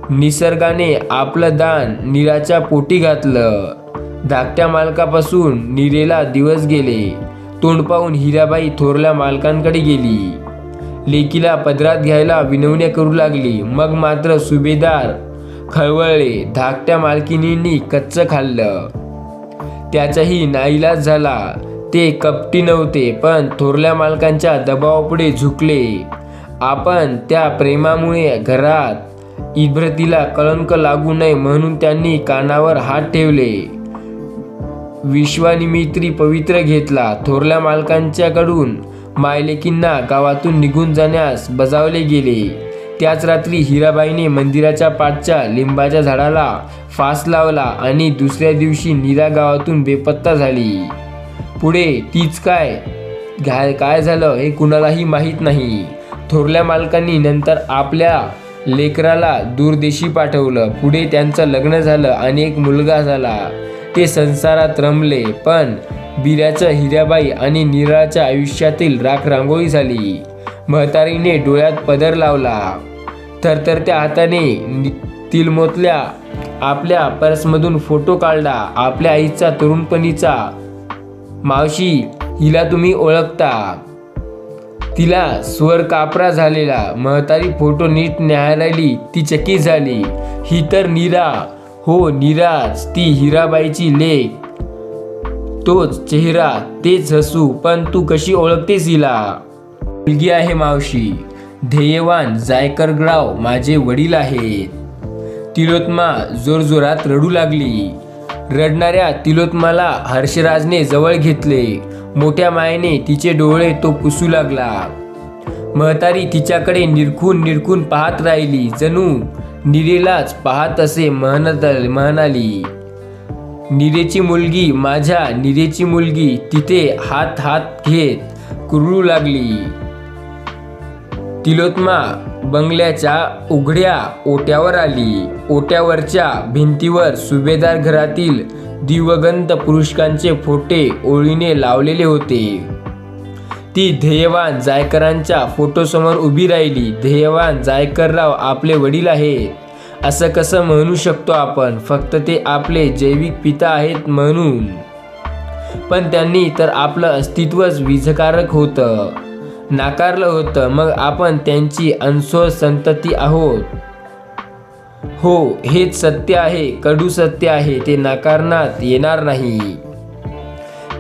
निसर्गाने आपलं दान नीराच्या पोटी घातलं. धाकट्या मालकापासून नीरेला दिवस गेले. तोंड पाहून हिराबाई थोरल्या मालकांकडे गेली. लेकीला पदरात घ्यायला विनवण्या करू लागली. मग मात्र सुभेदार खवळले. धाकट्या मालकिनींनी कच्चं खाल्लं. त्याचाही नाईलाज झाला. ते कपटी नव्हते, पण थोरल्या मालकांच्या दबावापुढे झुकले. आपण त्या प्रेमामुळे घरात इब्रतीला कळंक लागू नये म्हणून त्यांनी कानावर हात ठेवले. विश्वामित्री पवित्र घेतला. थोरल्या मालकांच्याकडून मायलेकींना गावातून निघून जाण्यास बजावले गेले. त्याच रात्री हिराबाईने मंदिराच्या पाठच्या लिंबाच्या झाडाला फास लावला आणि दुसऱ्या दिवशी नीरा गावातून बेपत्ता झाली. पुढे तीच काय झालं हे कुणालाही माहीत नाही. थोरल्या मालकांनी नंतर आपल्या लेकराला दूरदेशी पाठवलं. पुढे त्यांचं लग्न झालं आणि एक मुलगा झाला. ते संसारात रमले. पण बिऱ्याचं हिराबाई आणि नीराच्या आयुष्यातील राखरांगोळी झाली. म्हातारीने डोळ्यात पदर लावला. थरथरत्या हाताने तिलमोतल्या आपल्या पर्समधून फोटो काढला. आपल्या आईचा तरुणपणीचा. मावशी, हिला तुम्ही ओळखता? तिला स्वर कापरा झालेला. म्हातारी फोटो नीट न्याहाळली. ती चकित झाली. ही तर नीरा. हो, नीराच, ती हिराबाईची लेक. तोच चेहरा, तेच हसू. पण तू कशी ओळखतेस हिला? मुलगी आहे मावशी. ध्येयवान जायकरराव माझे वडील आहेत. तिलोत्मा जोरजोरात रडू लागली. रडणाऱ्या तिलोत्माला हर्षराजने जवळ घेतले. मोठ्या मायेने तिचे डोळे तो पुसू लागला. म्हातारी तिच्याकडे निरखून पाहत राहिली. जणू नीरेलाच पाहत असे म्हणाली, नीरेची मुलगी, माझ्या नीरेची मुलगी. तिथे हात घेत कुरळू लागली. तिलोत्मा बंगल्याच्या उघड्या ओट्यावर आली. ओट्यावरच्या भिंतीवर सुभेदार घरातील दिवंगत पुरुषांचे फोटो ओळीने लावलेले होते. ती ध्येयवान जायकरांच्या फोटोसमोर उभी राहिली. ध्येयवान जायकरराव आपले वडील आहेत असं कसं म्हणू शकतो आपण? फक्त ते आपले जैविक पिता आहेत म्हणून. पण त्यांनी तर आपलं अस्तित्वच नाकारलं होतं. मग आपण त्यांची अंशोह संतती आहोत. हो, हेच सत्य आहे, कडू सत्य आहे. ते नाकारण्यात येणार नाही.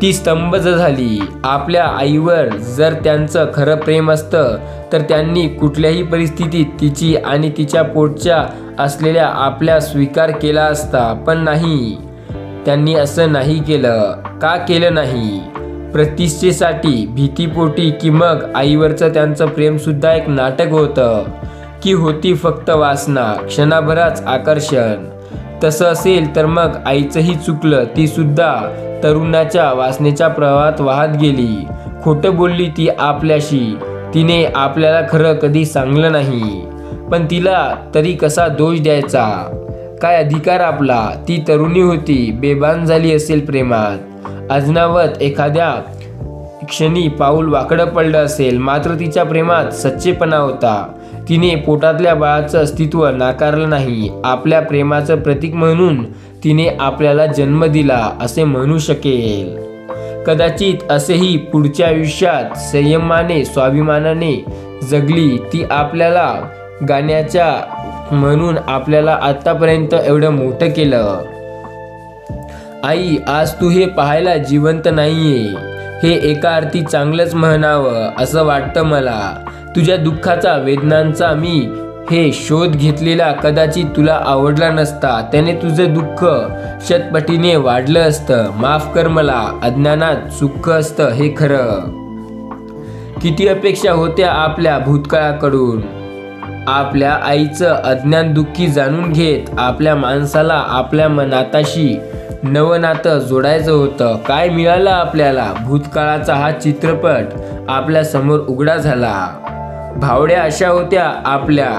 ती स्तंभ झाली. आपल्या आईवर जर त्यांचं खरं प्रेम असतं तर त्यांनी कुठल्याही परिस्थितीत तिची आणि तिच्या पोटच्या असलेल्या आपल्या स्वीकार केला असता. पण नाही, त्यांनी असं नाही केलं. का केलं नाही? प्रतिष्ठेसाठी, भीतीपोटी, की मग आईवरचं त्यांचं प्रेम सुद्धा एक नाटक होतं? की होती फक्त वासना, क्षणाभराच आकर्षण? तसं असेल तर मग आईचंही चुकलं. ती सुद्धा तरुणाच्या वासनेच्या प्रवाहात वाहत गेली. खोटं बोलली ती आपल्याशी. तिने आपल्याला खरं कधी सांगलं नाही. पण तिला तरी कसा दोष द्यायचा? काय अधिकार आपला? ती तरुणी होती, बेभान झाली असेल प्रेमात. अजनावत एखाद्या क्षणी पाऊल वाकडं पडलं असेल. मात्र तिच्या प्रेमात सच्चेपणा होता. तिने पोटातल्या बाळाचं अस्तित्व नाकारलं नाही. आपल्या प्रेमाचं प्रतीक म्हणून तिने आपल्याला जन्म दिला असे म्हणू शकेल. कदाचित असेही पुढच्या आयुष्यात संयमाने, स्वाभिमानाने जगली ती आपल्याला गाण्याच्या म्हणून आपल्याला आतापर्यंत एवढं मोठं केलं. आई, आज तू हे पाहायला जिवंत नाहीये. हे एका अर्थी चांगलंच म्हणावं असं वाटतं मला. तुझ्या दुःखाचा, वेदनांचा मी हे शोध घेतलेला कदाचित तुला आवडला नसता. त्याने तुझं दुःख शतपटीने वाढलं असतं. माफ कर मला. अज्ञानात सुख असतं हे खरं. किती अपेक्षा होत्या आपल्या भूतकाळाकडून. आपल्या आईचं अज्ञान दुःखी जाणून घेत आपल्या माणसाला आपल्या नाताशी नवं नातं जोडायचं होतं. काय मिळालं आपल्याला? भूतकाळाचा हा चित्रपट आपल्या समोर उघडा झाला. भावड्या अशा होत्या आपल्या.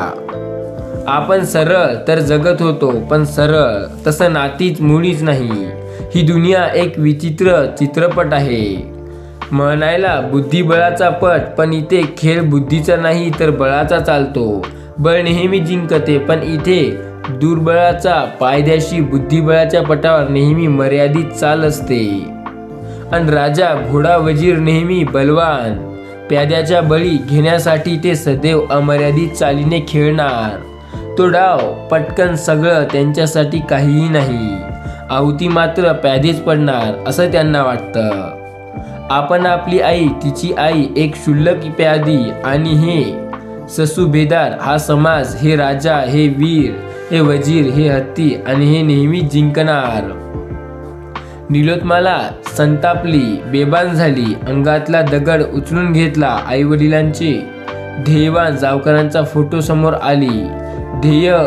आपण सरळ तर जगत होतो, पण सरळ तसं नातीच मुळीच नाही. ही दुनिया एक विचित्र चित्रपट आहे. म्हणायला बुद्धिबळाचा पट, पण इथे खेळ बुद्धीचा नाही तर बळाचा चालतो. बळ नेहमी जिंकते, पण इथे दुर्बळाचा पायद्याशी बुद्धिबळाच्या पटावर नेहमी मर्यादित चाल असते. आणि राजा, घोडा, वजीर नेहमी बलवान. प्याद्याच्या बळी घेण्यासाठी ते सदैव अमर्यादित चालीने खेळणार. तो डाव पटकन, सगळं त्यांच्यासाठी काहीही नाही. आहुती मात्र प्यादेच पडणार असं त्यांना वाटतं. आपण आपली आई, तिची आई एक क्षुल्लक प्यादी आणि हे ससुभेदार हा समाज, हे राजा, हे वीर, हे वजीर, हे हत्ती आणि हे नेहमी जिंकणार. नीलोत्माला संतापली, बेभान झाली. अंगातला दगड उचलून घेतला. आईवडिलांचे ध्येयवान जावकरांचा फोटो समोर आली. ध्येय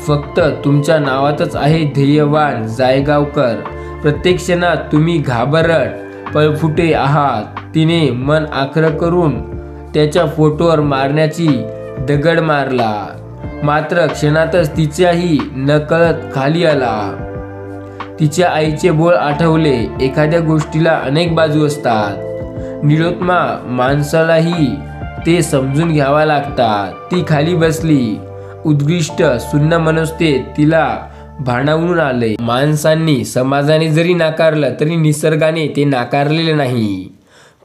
फक्त तुमच्या नावातच आहे, ध्येयवान जायगावकर. प्रत्येक क्षणात तुम्ही घाबरट पळफुटे आहात. तिने मन आखरं करून त्याच्या फोटोवर मारण्याची दगड मारला. मात्र क्षणातच तिच्याही नकळत खाली आला. तिच्या आईचे बोल आठवले. एखाद्या गोष्टीला अनेक बाजू असतात. नीलोत्मा माणसालाही ते समजून घ्यावा लागतात. ती खाली बसली. उद्दिष्ट सुन्न मनस्ते तिला भानावून आले. माणसांनी, समाजाने जरी नाकारलं तरी निसर्गाने ते नाकारलेले नाही.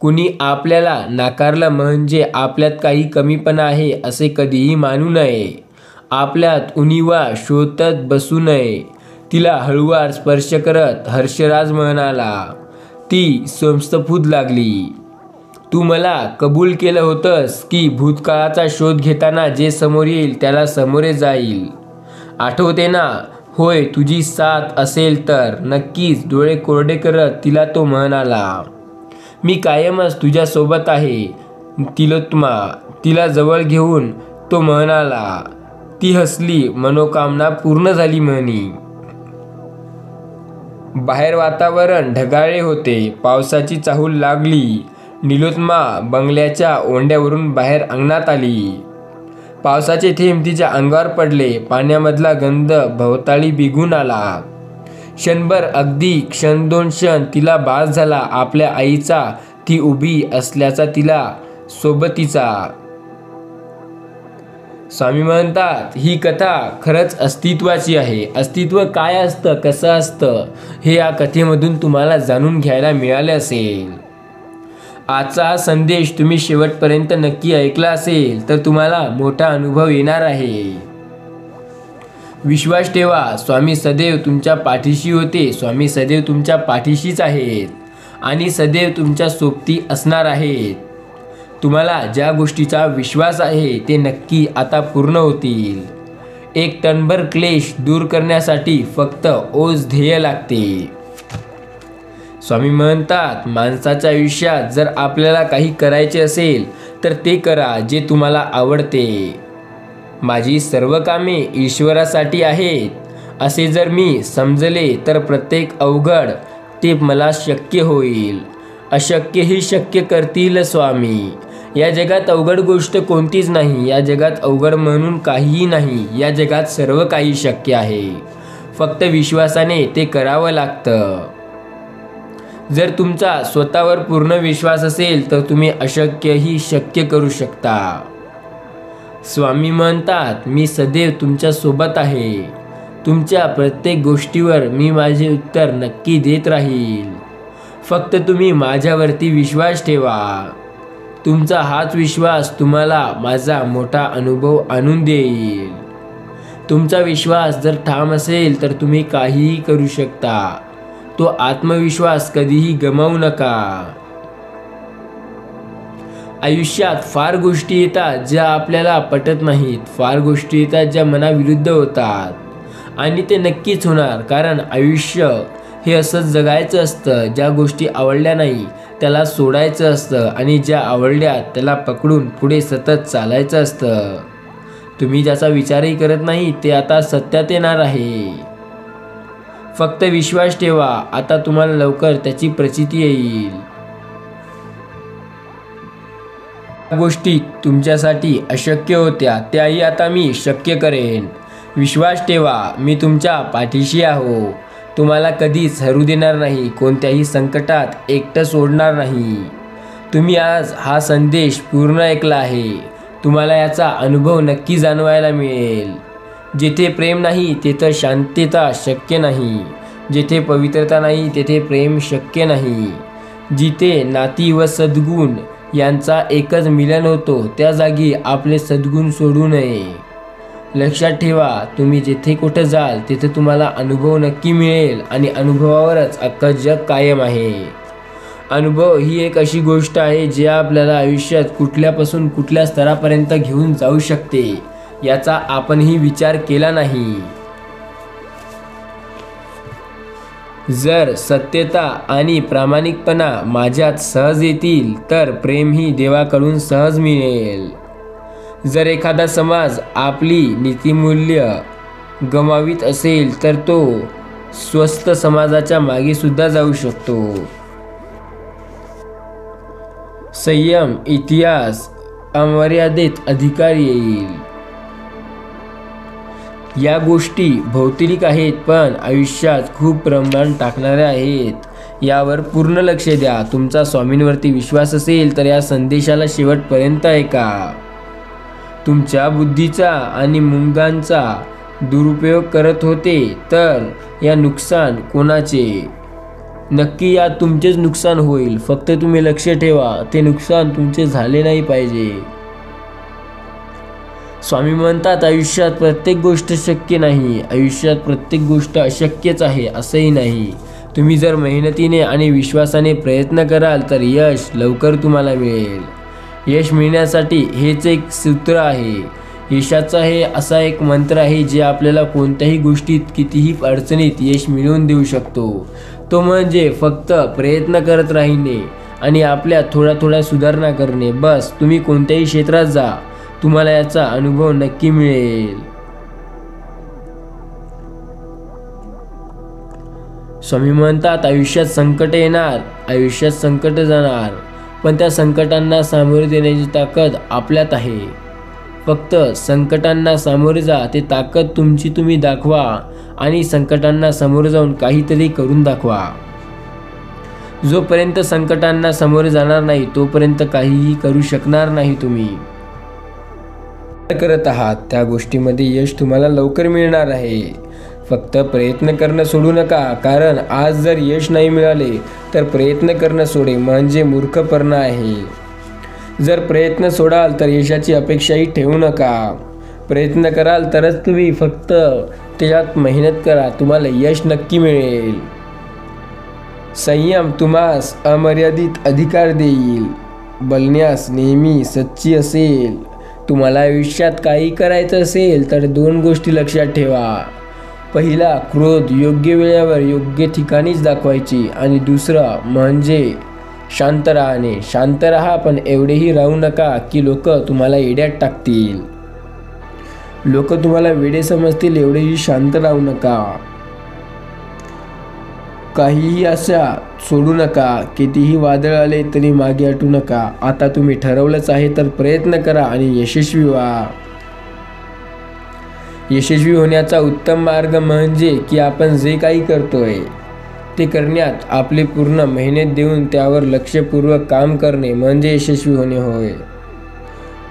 कुणी आपल्याला नाकारलं म्हणजे आपल्यात काही कमीपणा आहे असे कधीही मानू नये. आपल्यात उणिवा शोधत बसू नये. तिला हळूवार स्पर्श करत हर्षराज म्हणाला. ती संस्थफूत लागली. तू मला कबूल केलं होतंस की भूतकाळाचा शोध घेताना जे समोर येईल त्याला सामोरे जाईल. आठवते ना? होय, तुझी साथ असेल तर नक्कीच. डोळे कोरडे करत तिला तो म्हणाला. मी कायमच तुझ्या सोबत आहे तिलोत्मा. तिला जवळ घेऊन तो म्हणाला. ती हसली. मनोकामना पूर्ण झाली म्हणी. बाहेर वातावरण ढगाळे होते. पावसाची चाहूल लागली. नीलोत्मा बंगल्याच्या ओंड्यावरून बाहेर अंगणात आली. पावसाचे थेंब तिच्या अंगावर पडले. पाण्यामधला गंध भोवताली बिघून आला. क्षणभर, अगदी क्षण दोन क्षण तिला भास झाला आपल्या आईचा, ती उभी असल्याचा, तिला सोबतीचा. स्वामी म्हणतात ही कथा खरंच अस्तित्वाची आहे. अस्तित्व काय असतं, कसं असतं हे या कथेमधून तुम्हाला जाणून घ्यायला मिळाले असेल. आजचा हा संदेश तुम्ही शेवटपर्यंत नक्की ऐकला असेल तर तुम्हाला मोठा अनुभव येणार आहे. विश्वास ठेवा, स्वामी सदैव तुमच्या पाठीशी होते. स्वामी सदैव तुमच्या पाठीशीच आहेत आणि सदैव तुमच्या सोबती असणार आहेत. तुम्हाला ज्या गोष्टीचा विश्वास आहे ते नक्की आता पूर्ण होतील. एक टनभर क्लेश दूर करण्यासाठी फक्त ओज ध्येय लागते. स्वामी म्हणतात माणसाच्या आयुष्यात जर आपल्याला काही करायचे असेल तर ते करा जे तुम्हाला आवडते. माझी सर्व कामे ईश्वरासाठी आहेत असे जर मी समजले तर प्रत्येक अवघड ते मला शक्य होईल. अशक्य ही शक्य करतील स्वामी. या जगात अवघड गोष्ट कोणतीच नाही. या जगात अवघड म्हणून काहीही नाही. या जगात सर्व काही शक्य आहे. फक्त विश्वासाने ते करावं लागतं. जर तुमचा स्वतःवर पूर्ण विश्वास असेल तर तुम्ही अशक्यही शक्य करू शकता. स्वामी म्हणतात मी सदैव तुमच्या सोबत आहे. तुमच्या प्रत्येक गोष्टीवर मी माझे उत्तर नक्की देत राहील. फक्त तुम्ही माझ्यावरती विश्वास ठेवा. तुमचा हाच विश्वास तुम्हाला माझा मोठा अनुभव आणून देईल. तुमचा विश्वास जर ठाम असेल तर तुम्ही काहीही करू शकता. तो आत्मविश्वास कधीही गमावू नका. आयुष्यात फार गोष्टी येतात ज्या आपल्याला पटत नाहीत. फार गोष्टी येतात ज्या मनाविरुद्ध होतात आणि ते नक्कीच होणार. कारण आयुष्य हे असंच जगायचं असतं. ज्या गोष्टी आवडल्या नाही त्याला सोडायचं असतं आणि ज्या आवडल्या त्याला पकडून पुढे सतत चालायचं असतं. तुम्ही ज्याचा विचारही करत नाही ते आता सत्यात येणार आहे. फक्त विश्वास ठेवा. आता तुम्हाला लवकर त्याची प्रचिती येईल. गोष्टी तुमच्यासाठी अशक्य होत्या त्याही आता मी शक्य करेन. विश्वास ठेवा. मी तुमच्या पाठीशी आहो. तुम्हाला कधीच हरू देणार नाही. कोणत्याही संकटात एकटं सोडणार नाही. तुम्ही आज हा संदेश पूर्ण ऐकला आहे. तुम्हाला याचा अनुभव नक्की जाणवायला मिळेल. जेथे प्रेम नाही तेथे शांतता शक्य नाही. जेथे पवित्रता नाही तेथे प्रेम शक्य नाही. जिथे नाती व सद्गुण यांचा एकच मिलन होतो त्या जागी आपले सद्गुण सोडू नये. लक्षात ठेवा तुम्ही जिथे कुठे जाल तिथे तुम्हाला अनुभव नक्की मिळेल आणि अनुभवावरच अख्खं जग कायम आहे. अनुभव ही एक अशी गोष्ट आहे जी आपल्याला आयुष्यात कुठल्यापासून कुठल्या स्तरापर्यंत घेऊन जाऊ शकते याचा आपणही विचार केला नाही. जर सत्यता आणि प्रामाणिकपणा माझ्यात सहज येतील तर प्रेमही देवाकडून सहज मिळेल. जर एखादा समाज आपली नीतिमूल्य गमावित असेल तर तो स्वस्थ समाजाच्या मागे सुद्धा जाऊ शकतो. संयम इतिहास अमर्यादित अधिकार येईल. या गोष्टी भौतिक आहेत पण आयुष्यात खूप प्रमाण टाकणाऱ्या आहेत. यावर पूर्ण लक्ष द्या. तुमचा स्वामींवरती विश्वास असेल तर या संदेशाला शेवटपर्यंत ऐका. तुमच्या बुद्धीचा आणि मुंगांचा दुरुपयोग करत होते तर या नुकसान कोणाचे? नक्की यात तुमचेच नुकसान होईल. फक्त तुम्ही लक्ष ठेवा ते नुकसान तुमचे झाले नाही पाहिजे. स्वामी म्हणतात आयुष्यात प्रत्येक गोष्ट शक्य नाही. आयुष्यात प्रत्येक गोष्ट अशक्यच आहे असंही नाही. तुम्ही जर मेहनतीने आणि विश्वासाने प्रयत्न कराल तर यश लवकर तुम्हाला मिळेल. यश मिळण्यासाठी हेच एक सूत्र आहे. यशाचा हे असा एक मंत्र आहे जे आपल्याला कोणत्याही गोष्टीत कितीही अडचणीत यश मिळवून देऊ शकतो. तो म्हणजे फक्त प्रयत्न करत राहणे आणि आपल्यात थोड्या सुधारणा करणे. बस तुम्ही कोणत्याही क्षेत्रात जा, तुम्हाला याचा अनुभव नक्की मिळेल. स्वामी म्हणतात आयुष्यात संकट येणार, आयुष्यात संकट जाणार, पण त्या संकटांना सामोरे देण्याची ताकद आपल्यात आहे. फक्त संकटांना सामोरे जा. ते ताकद तुमची तुम्ही दाखवा आणि संकटांना सामोरे जाऊन काहीतरी करून दाखवा. जोपर्यंत संकटांना सामोरे जाणार नाही तोपर्यंत काहीही करू शकणार नाही. तुम्ही करत आहात त्या गोष्टीमध्ये यश तुम्हाला लवकर मिळणार आहे. फक्त प्रयत्न करणं सोडू नका. कारण आज जर यश नाही मिळाले तर प्रयत्न करणं सोडे म्हणजे मूर्खपणा आहे. जर प्रयत्न सोडाल तर यशाची अपेक्षाही ठेवू नका. प्रयत्न कराल तरच तुम्ही फक्त त्याच्यात मेहनत करा, तुम्हाला यश नक्की मिळेल. संयम तुम्हास अमर्यादित अधिकार देईल. बोलण्यास नेहमी सच्ची असेल. तुम्हाला आयुष्यात काही करायचं असेल तर 2 गोष्टी लक्षात ठेवा. पहिला, क्रोध योग्य वेळेवर योग्य ठिकाणीच दाखवायची आणि दुसरा म्हणजे शांत राहणे. शांत राहा पण एवढेही राहू नका की लोक तुम्हाला येड्यात टाकतील. लोक तुम्हाला वेडे समजतील एवढेही शांत राहू नका. काहीही आशा सोडू नका. कितीही वादळ आले तरी मागे हटू नका. आता तुम्ही ठरवलंच आहे तर प्रयत्न करा आणि यशस्वी व्हा. यशस्वी होण्याचा उत्तम मार्ग म्हणजे की आपण जे काही करतोय ते करण्यात आपली पूर्ण मेहनत देऊन त्यावर लक्षपूर्वक काम करणे म्हणजे यशस्वी होणे होय.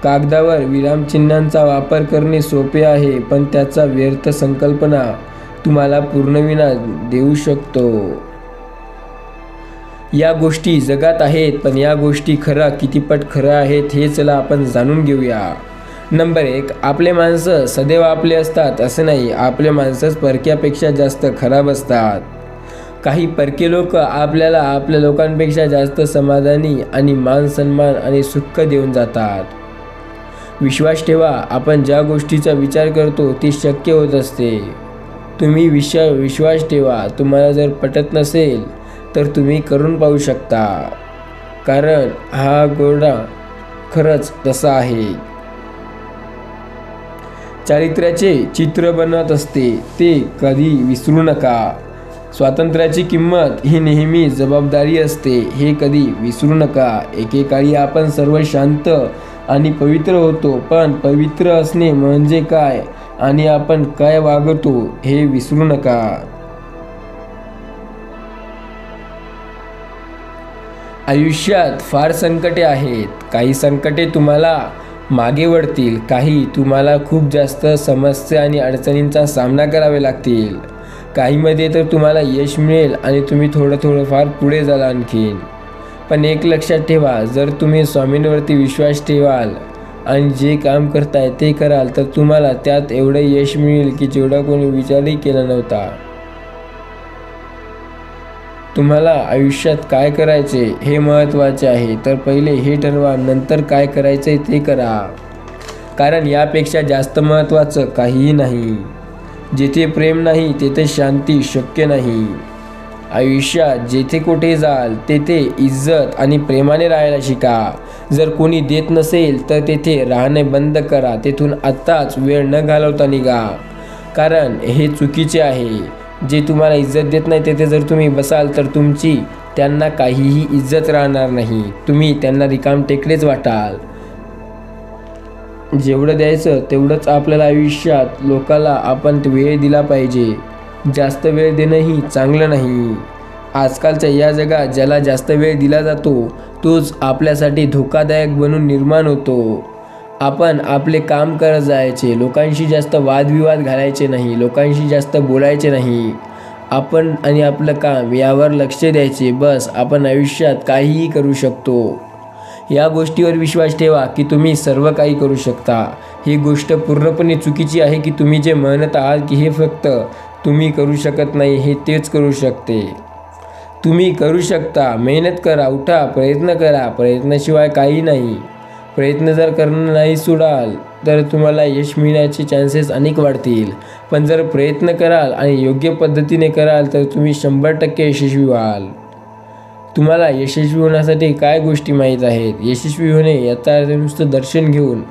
कागदावर विरामचिन्हांचा वापर करणे सोपे आहे पण त्याचा व्यर्थ संकल्पना तुम्हाला पूर्णविनाश देऊ शकतो. या गोष्टी जगात आहेत पण या गोष्टी कितीपट खरं आहेत हे चला आपण जाणून घेऊया. नंबर 1, आपले माणसं सदैव आपले असतात असं नाही. आपले माणसंच परक्यापेक्षा जास्त खराब असतात. काही परके लोक आपल्याला आपल्या लोकांपेक्षा जास्त समाधानी आणि मान सन्मान आणि सुख देऊन जातात. विश्वास ठेवा, आपण ज्या गोष्टीचा विचार करतो ती शक्य होत असते. तुम्ही विश्वास ठेवा. तुम्हाला जर पटत नसेल तर तुम्ही करून पाहू शकता. कारण हा घोडा खरंच तसा आहे. चारित्र्याचे चित्र बनत असते ते कधी विसरू नका. स्वातंत्र्याची किंमत ही नेहमी जबाबदारी असते हे कधी विसरू नका. एकेकाळी आपण सर्व शांत आणि पवित्र होतो पण पवित्र असणे म्हणजे काय आणि आपण काय वागतो हे विसरू नका. आयुष्यात फार संकटे आहेत. काही संकटे तुम्हाला मागे वळतील. काही तुम्हाला खूप जास्त समस्या आणि अडचणींचा सामना करावे लागतील. काहीमध्ये तर तुम्हाला यश मिळेल आणि तुम्ही थोडं फार पुढे जाल आणखीन. पण एक लक्षात ठेवा, जर तुम्ही स्वामींवरती विश्वास ठेवाल आणि जे काम करताय ते कराल तर तुम्हाला त्यात एवढं यश मिळेल की जेवढा कोणी विचारही केला नव्हता. तुम्हाला आयुष्यात काय करायचे हे महत्त्वाचे आहे. तर पहिले हे ठरवा, नंतर काय करायचे ते करा. कारण यापेक्षा जास्त महत्त्वाचं काहीही नाही. जिथे प्रेम नाही तेथे शांती शक्य नाही. आयुष्यात जेथे कुठे जाल तेथे इज्जत आणि प्रेमाने राहायला शिका. जर कोणी देत नसेल तर तेथे राहणे बंद करा. तेथून आत्ताच वेळ न घालवता निघा, कारण हे चुकीचे आहे. जे तुम्हाला इज्जत देत नाही तेथे जर तुम्ही बसाल तर तुमची त्यांना काहीही इज्जत राहणार नाही. तुम्ही त्यांना रिकामटेकडेच वाटाल. जेवढं द्यायचं तेवढंच आपल्याला आयुष्यात. लोकाला आपण वेळ दिला पाहिजे. जास्त वेळ देणंही चांगलं नाही. आजकालच्या या जगात ज्याला जास्त वेळ दिला जातो तोच आपल्यासाठी धोकादायक बनून निर्माण होतो. आपण आपले काम करत जायचे. लोकांशी जास्त वादविवाद घालायचे नाही. लोकांशी जास्त बोलायचे नाही. आपण आणि आपलं काम यावर लक्ष द्यायचे. बस. आपण आयुष्यात काहीही करू शकतो. या गोष्टीवर विश्वास ठेवा की तुम्ही सर्व काही करू शकता. ही गोष्ट पूर्णपणे चुकीची आहे की तुम्ही जे म्हणत आहात की हे फक्त तुम्ही करू शकत नाही, हे तेच करू शकते. तुम्ही करू शकता. मेहनत करा, उठा, प्रयत्न करा. प्रयत्नाशिवाय काही नाही. प्रयत्न जर करणं नाही सोडाल तर तुम्हाला यश मिळण्याचे चान्सेस अनेक वाढतील. पण जर प्रयत्न कराल आणि योग्य पद्धतीने कराल तर तुम्ही 100% यशस्वी व्हाल. तुम्हाला यशस्वी होण्यासाठी काय गोष्टी माहीत आहेत? यशस्वी होणे याचा अर्थ नुसतं दर्शन घेऊन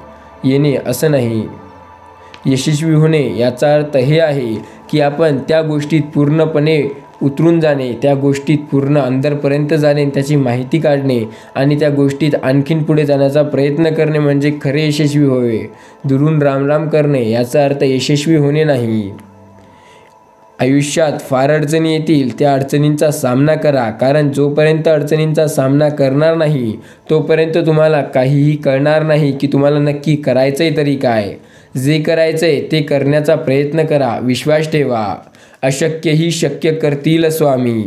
येणे असं नाही. यशस्वी होणे याचा अर्थ हे आहे की आपण त्या गोष्टीत पूर्णपणे उतरून जाणे, त्या गोष्टीत पूर्ण अंदरपर्यंत जाणे, त्याची माहिती काढणे आणि त्या गोष्टीत आणखीन पुढे जाण्याचा प्रयत्न करणे म्हणजे खरे यशस्वी होय. दुरून रामराम करणे याचा अर्थ यशस्वी होणे नाही. आयुष्यात फार अडचणी येतील. त्या अडचणींचा सामना करा, कारण जोपर्यंत अडचणींचा सामना करणार नाही तोपर्यंत तुम्हाला काहीही कळणार नाही की तुम्हाला नक्की करायचंय तरी काय. जे करायचंय ते करण्याचा प्रयत्न करा. विश्वास ठेवा. अशक्यही शक्य करतील स्वामी.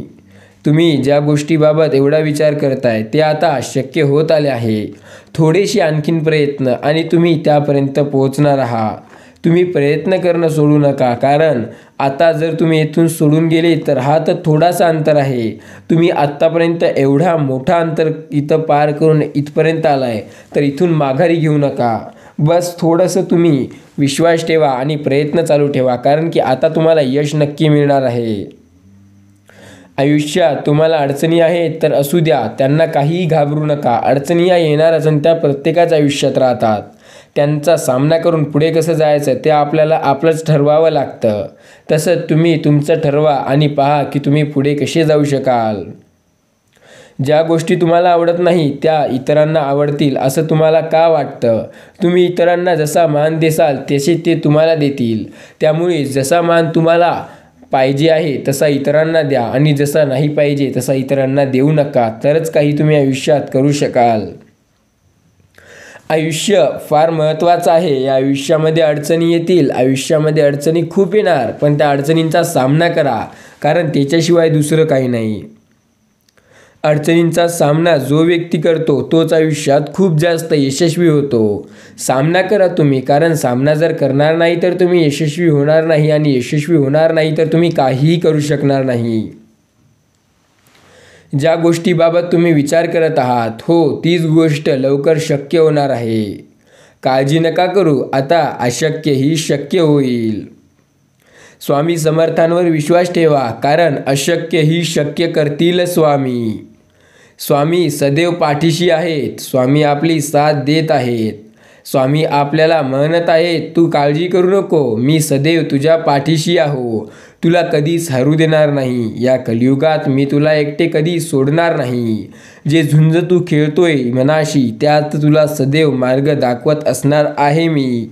तुम्ही ज्या गोष्टीबाबत एवढा विचार करताय ते आता शक्य होत आले आहे. थोडेसे आणखीन प्रयत्न आणि तुम्ही त्यापर्यंत पोहोचणार आहात. तुम्ही प्रयत्न करणं सोडू नका, कारण आता जर तुम्ही इथून सोडून गेले तर हा तर थोडासा अंतर आहे. तुम्ही आत्तापर्यंत एवढा मोठा अंतर इथं पार करून इथपर्यंत आलाय तर इथून माघारी घेऊ नका. बस थोडंसं तुम्ही विश्वास ठेवा आणि प्रयत्न चालू ठेवा, कारण की आता तुम्हाला यश नक्की मिळणार आहे. आयुष्यात तुम्हाला अडचणी आहेत तर असू द्या, त्यांना काहीही घाबरू नका. अडचणी या येणारच आणि त्या प्रत्येकाच्या आयुष्यात राहतात. त्यांचा सामना करून पुढे कसं जायचं ते आपल्याला आपलंच ठरवावं लागतं. तसं तुम्ही तुमचं ठरवा आणि पहा की तुम्ही पुढे कसे जाऊ शकाल. ज्या गोष्टी तुम्हाला आवडत नाही त्या इतरांना आवडतील असं तुम्हाला का वाटतं? तुम्ही इतरांना जसा मान देसाल तसे ते तुम्हाला देतील. त्यामुळे जसा मान तुम्हाला पाहिजे आहे तसा इतरांना द्या आणि जसा नाही पाहिजे तसा इतरांना देऊ नका. तरच काही तुम्ही आयुष्यात करू शकाल. आयुष्य फार महत्त्वाचं आहे. या आयुष्यामध्ये अडचणी येतील. आयुष्यामध्ये अडचणी खूप येणार, पण त्या अडचणींचा सामना करा, कारण त्याच्याशिवाय दुसरं काही नाही. अडचणींचा सामना जो व्यक्ती करतो तोच आयुष्यात खूप जास्त यशस्वी होतो. सामना करा तुम्ही, कारण सामना जर करणार नाही तर तुम्ही यशस्वी होणार नाही आणि यशस्वी होणार नाही तर तुम्ही काहीही करू शकणार नाही. ज्या गोष्टीबाबत तुम्ही विचार करत आहात हो तीच गोष्ट लवकर शक्य होणार आहे. काळजी नका करू. आता अशक्य ही शक्य होईल. स्वामी समर्थांवर विश्वास ठेवा, कारण अशक्य ही शक्य करतील स्वामी. स्वामी सदैव पाठीशी आहेत. स्वामी आपली साथ देत आहेत. स्वामी आपल्याला म्हणत आहेत, तू काळजी करू नको, मी सदैव तुझ्या पाठीशी आहो. तुला कधीच हरू देणार नाही. या कलियुगात मी तुला एकटे कधी सोडणार नाही. जे झुंज तू खेळतोय मनाशी त्यात तुला सदैव मार्ग दाखवत असणार आहे मी.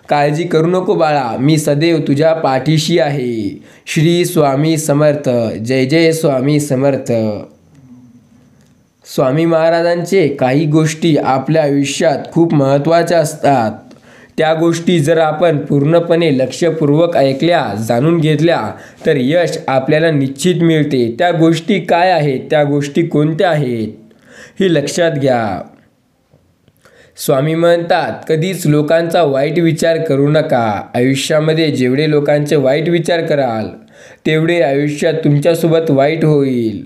काळजी करू नको बाळा, मी सदैव तुझ्या पाठीशी आहे. श्री स्वामी समर्थ. जय जय स्वामी समर्थ. स्वामी महाराजांचे काही गोष्टी आपल्या आयुष्यात खूप महत्त्वाच्या असतात. त्या गोष्टी जर आपण पूर्णपणे लक्षपूर्वक ऐकल्या, जाणून घेतल्या तर यश आपल्याला निश्चित मिळते. त्या गोष्टी काय आहेत, त्या गोष्टी कोणत्या आहेत हे लक्षात घ्या. स्वामी म्हणतात, कधीच लोकांचा वाईट विचार करू नका. आयुष्यामध्ये जेवढे लोकांचे वाईट विचार कराल तेवढे आयुष्यात तुमच्यासोबत वाईट होईल.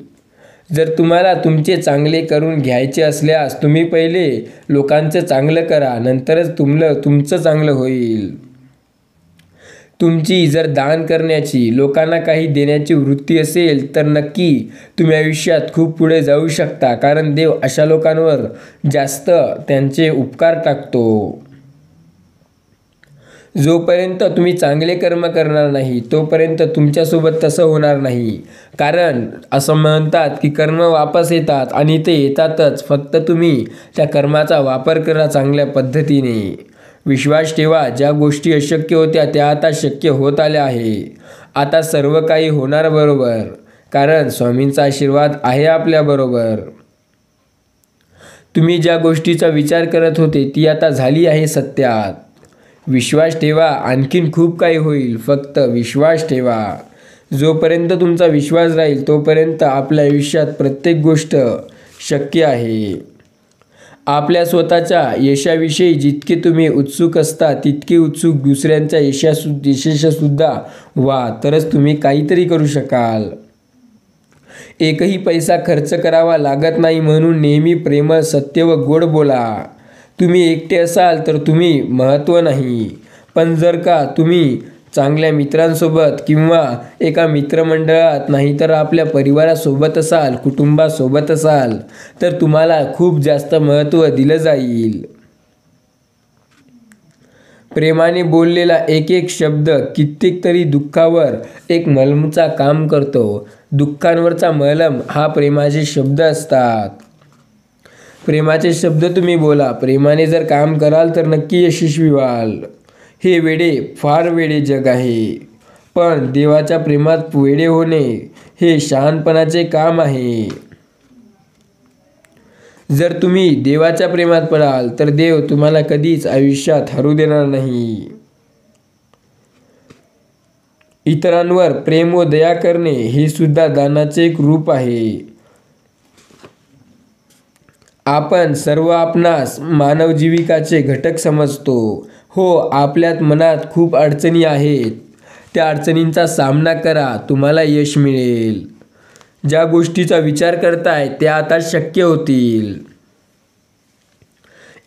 जर तुम्हाला तुमचे चांगले करून घ्यायचे असल्यास तुम्ही पहिले लोकांचं चांगलं करा, नंतरच तुमचं चांगलं होईल. तुमची जर दान करण्याची, लोकांना काही देण्याची वृत्ती असेल तर नक्की तुम्ही आयुष्यात खूप पुढे जाऊ शकता, कारण देव अशा लोकांवर जास्त त्यांचे उपकार टाकतो. जोपर्यंत तुम्ही चांगले कर्म करणार नाही तोपर्यंत तुमच्यासोबत तसं होणार नाही, कारण असं म्हणतात की कर्म वापस येतात आणि ते येतातच, फक्त तुम्ही त्या कर्माचा वापर करा चांगल्या पद्धतीने. विश्वास ठेवा, ज्या गोष्टी अशक्य होत्या त्या आता शक्य होत आल्या आहे. आता सर्व काही होणार बरोबर, कारण स्वामींचा आशीर्वाद आहे आपल्याबरोबर. तुम्ही ज्या गोष्टीचा विचार करत होते ती आता झाली आहे सत्यात. विश्वास ठेवा, आणखीन खूप काही होईल, फक्त विश्वास ठेवा. जोपर्यंत तुमचा विश्वास राहील तोपर्यंत आपल्या आयुष्यात प्रत्येक गोष्ट शक्य आहे. आपल्या स्वतःच्या यशाविषयी जितके तुम्ही उत्सुक असता तितके उत्सुक दुसऱ्यांच्या यशासुद्धा व्हा, तरच तुम्ही काहीतरी करू शकाल. एकही पैसा खर्च करावा लागत नाही, म्हणून नेहमी प्रेमळ, सत्य व गोड बोला. तुम्ही एकटे असाल तर तुम्ही महत्त्व नाही, पण जर का तुम्ही चांगल्या मित्रांसोबत किंवा एका मित्रमंडळात, नाहीतर आपल्या परिवारासोबत असाल, कुटुंबासोबत असाल, तर तुम्हाला खूप जास्त महत्त्व दिलं जाईल. प्रेमाने बोललेला एक एक शब्द कित्येक तरी दुःखावर एक मलमचा काम करतो. दुःखांवरचा मलम हा प्रेमाचे शब्द असतात. प्रेमाचे शब्द तुम्ही बोला. प्रेमाने जर काम कराल तर नक्की यशस्वी व्हाल. हे वेडे, फार वेडे जग आहे, पण देवाच्या प्रेमात वेडे होणे हे शहाणपणाचे काम आहे. जर तुम्ही देवाच्या प्रेमात पडाल तर देव तुम्हाला कधीच आयुष्यात हरू देणार नाही. इतरांवर प्रेम व दया करणे हे सुद्धा दानाचे एक रूप आहे. आपण सर्व आपणास मानव जीविकाचे घटक समजतो. हो, आपल्यात मनात खूप अडचणी आहेत. त्या अडचणींचा सामना करा, तुम्हाला यश मिळेल. ज्या गोष्टीचा विचार करताय त्या आता शक्य होतील.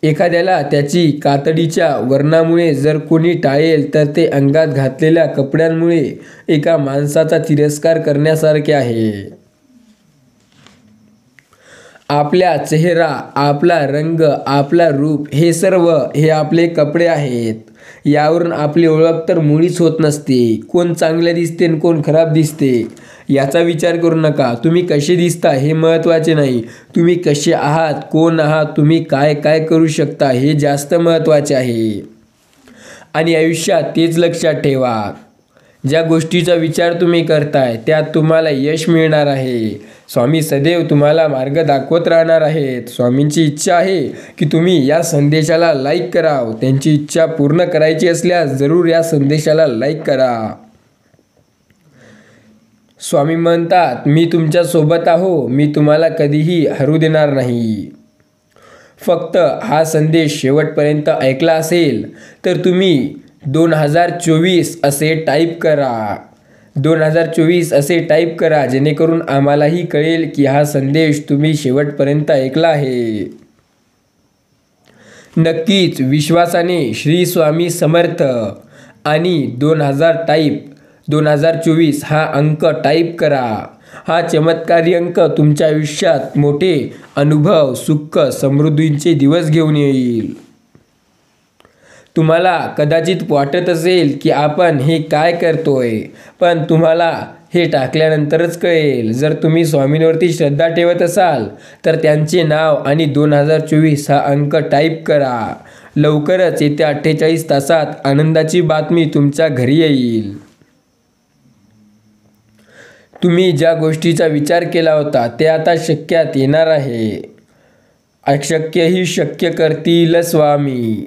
एखाद्याला त्याची कातडीच्या वर्णामुळे जर कोणी टाळेल तर ते अंगात घातलेल्या कपड्यांमुळे एका माणसाचा तिरस्कार करण्यासारखे आहे. आपला चेहरा, आपला रंग, आपला रूप हे सर्व हे आपले कपडे आहेत. यावरून आपली ओळख तर मुळीच होत नसते. कोण चांगले दिसते आणि कोण खराब दिसते याचा विचार करू नका. तुम्ही कसे दिसता हे महत्त्वाचे नाही, तुम्ही कसे आहात, कोण आहात, तुम्ही काय काय करू शकता हे जास्त महत्त्वाचे आहे. आणि आयुष्यात तेच लक्षात ठेवा, ज्या गोष्टीचा विचार तुम्ही करताय त्यात तुम्हाला यश मिळणार आहे. स्वामी सदैव तुम्हाला मार्ग दाखवत राहणार आहेत. स्वामींची इच्छा आहे की तुम्ही या संदेशाला लाईक करावं. त्यांची इच्छा पूर्ण करायची असल्यास जरूर या संदेशाला लाईक करा. स्वामी म्हणतात, मी तुमच्या सोबत आहो, मी तुम्हाला कधीही हरू देणार नाही. फक्त हा संदेश शेवटपर्यंत ऐकला असेल तर तुम्ही 2024 असे टाईप करा. 2024 असे टाईप करा, जेणेकरून आम्हालाही कळेल की हा संदेश तुम्ही शेवटपर्यंत ऐकला आहे. नक्कीच विश्वासाने श्री स्वामी समर्थ आणि 2024 हा अंक टाईप करा. हा चमत्कारी अंक तुमच्या आयुष्यात मोठे अनुभव, सुख, समृद्धींचे दिवस घेऊन येईल. तुम्हाला कदाचित वाटत असेल की आपण हे काय करतोय, पण तुम्हाला हे टाकल्यानंतरच कळेल. जर तुम्ही स्वामींवरती श्रद्धा ठेवत असाल तर त्यांचे नाव आणि 2024 हा अंक टाईप करा. लवकरच येत्या 48 तासात आनंदाची बातमी तुमच्या घरी येईल. तुम्ही ज्या गोष्टीचा विचार केला होता ते आता शक्यात येणार आहे. अशक्यही शक्य करतील स्वामी.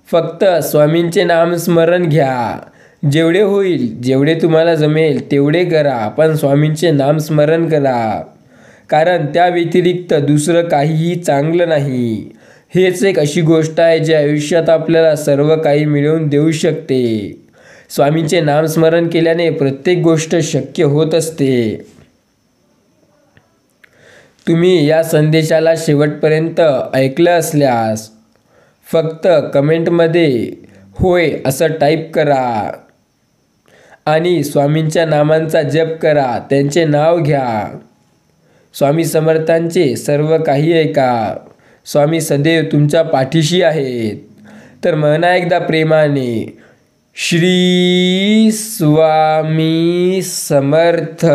फक्त स्वामींचे नामस्मरण घ्या. जेवढे होईल, जेवढे तुम्हाला जमेल तेवढे करा, पण स्वामींचे नामस्मरण करा, कारण त्या व्यतिरिक्त दुसरं काहीही चांगलं नाही. हेच एक अशी गोष्ट आहे जी आयुष्यात आपल्याला सर्व काही मिळवून देऊ शकते. स्वामींचे नामस्मरण केल्याने प्रत्येक गोष्ट शक्य होत असते. तुम्ही या संदेशाला शेवटपर्यंत ऐकलं असल्यास फक्त कमेंटमध्ये होय असं टाईप करा. आणि स्वामींच्या नामांचा जप करा, त्यांचे नाव घ्या. स्वामी समर्थांचे सर्व काही ऐका. स्वामी सदैव तुमच्या पाठीशी आहेत. तर म्हणा एकदा प्रेमाने, श्री स्वामी समर्थ.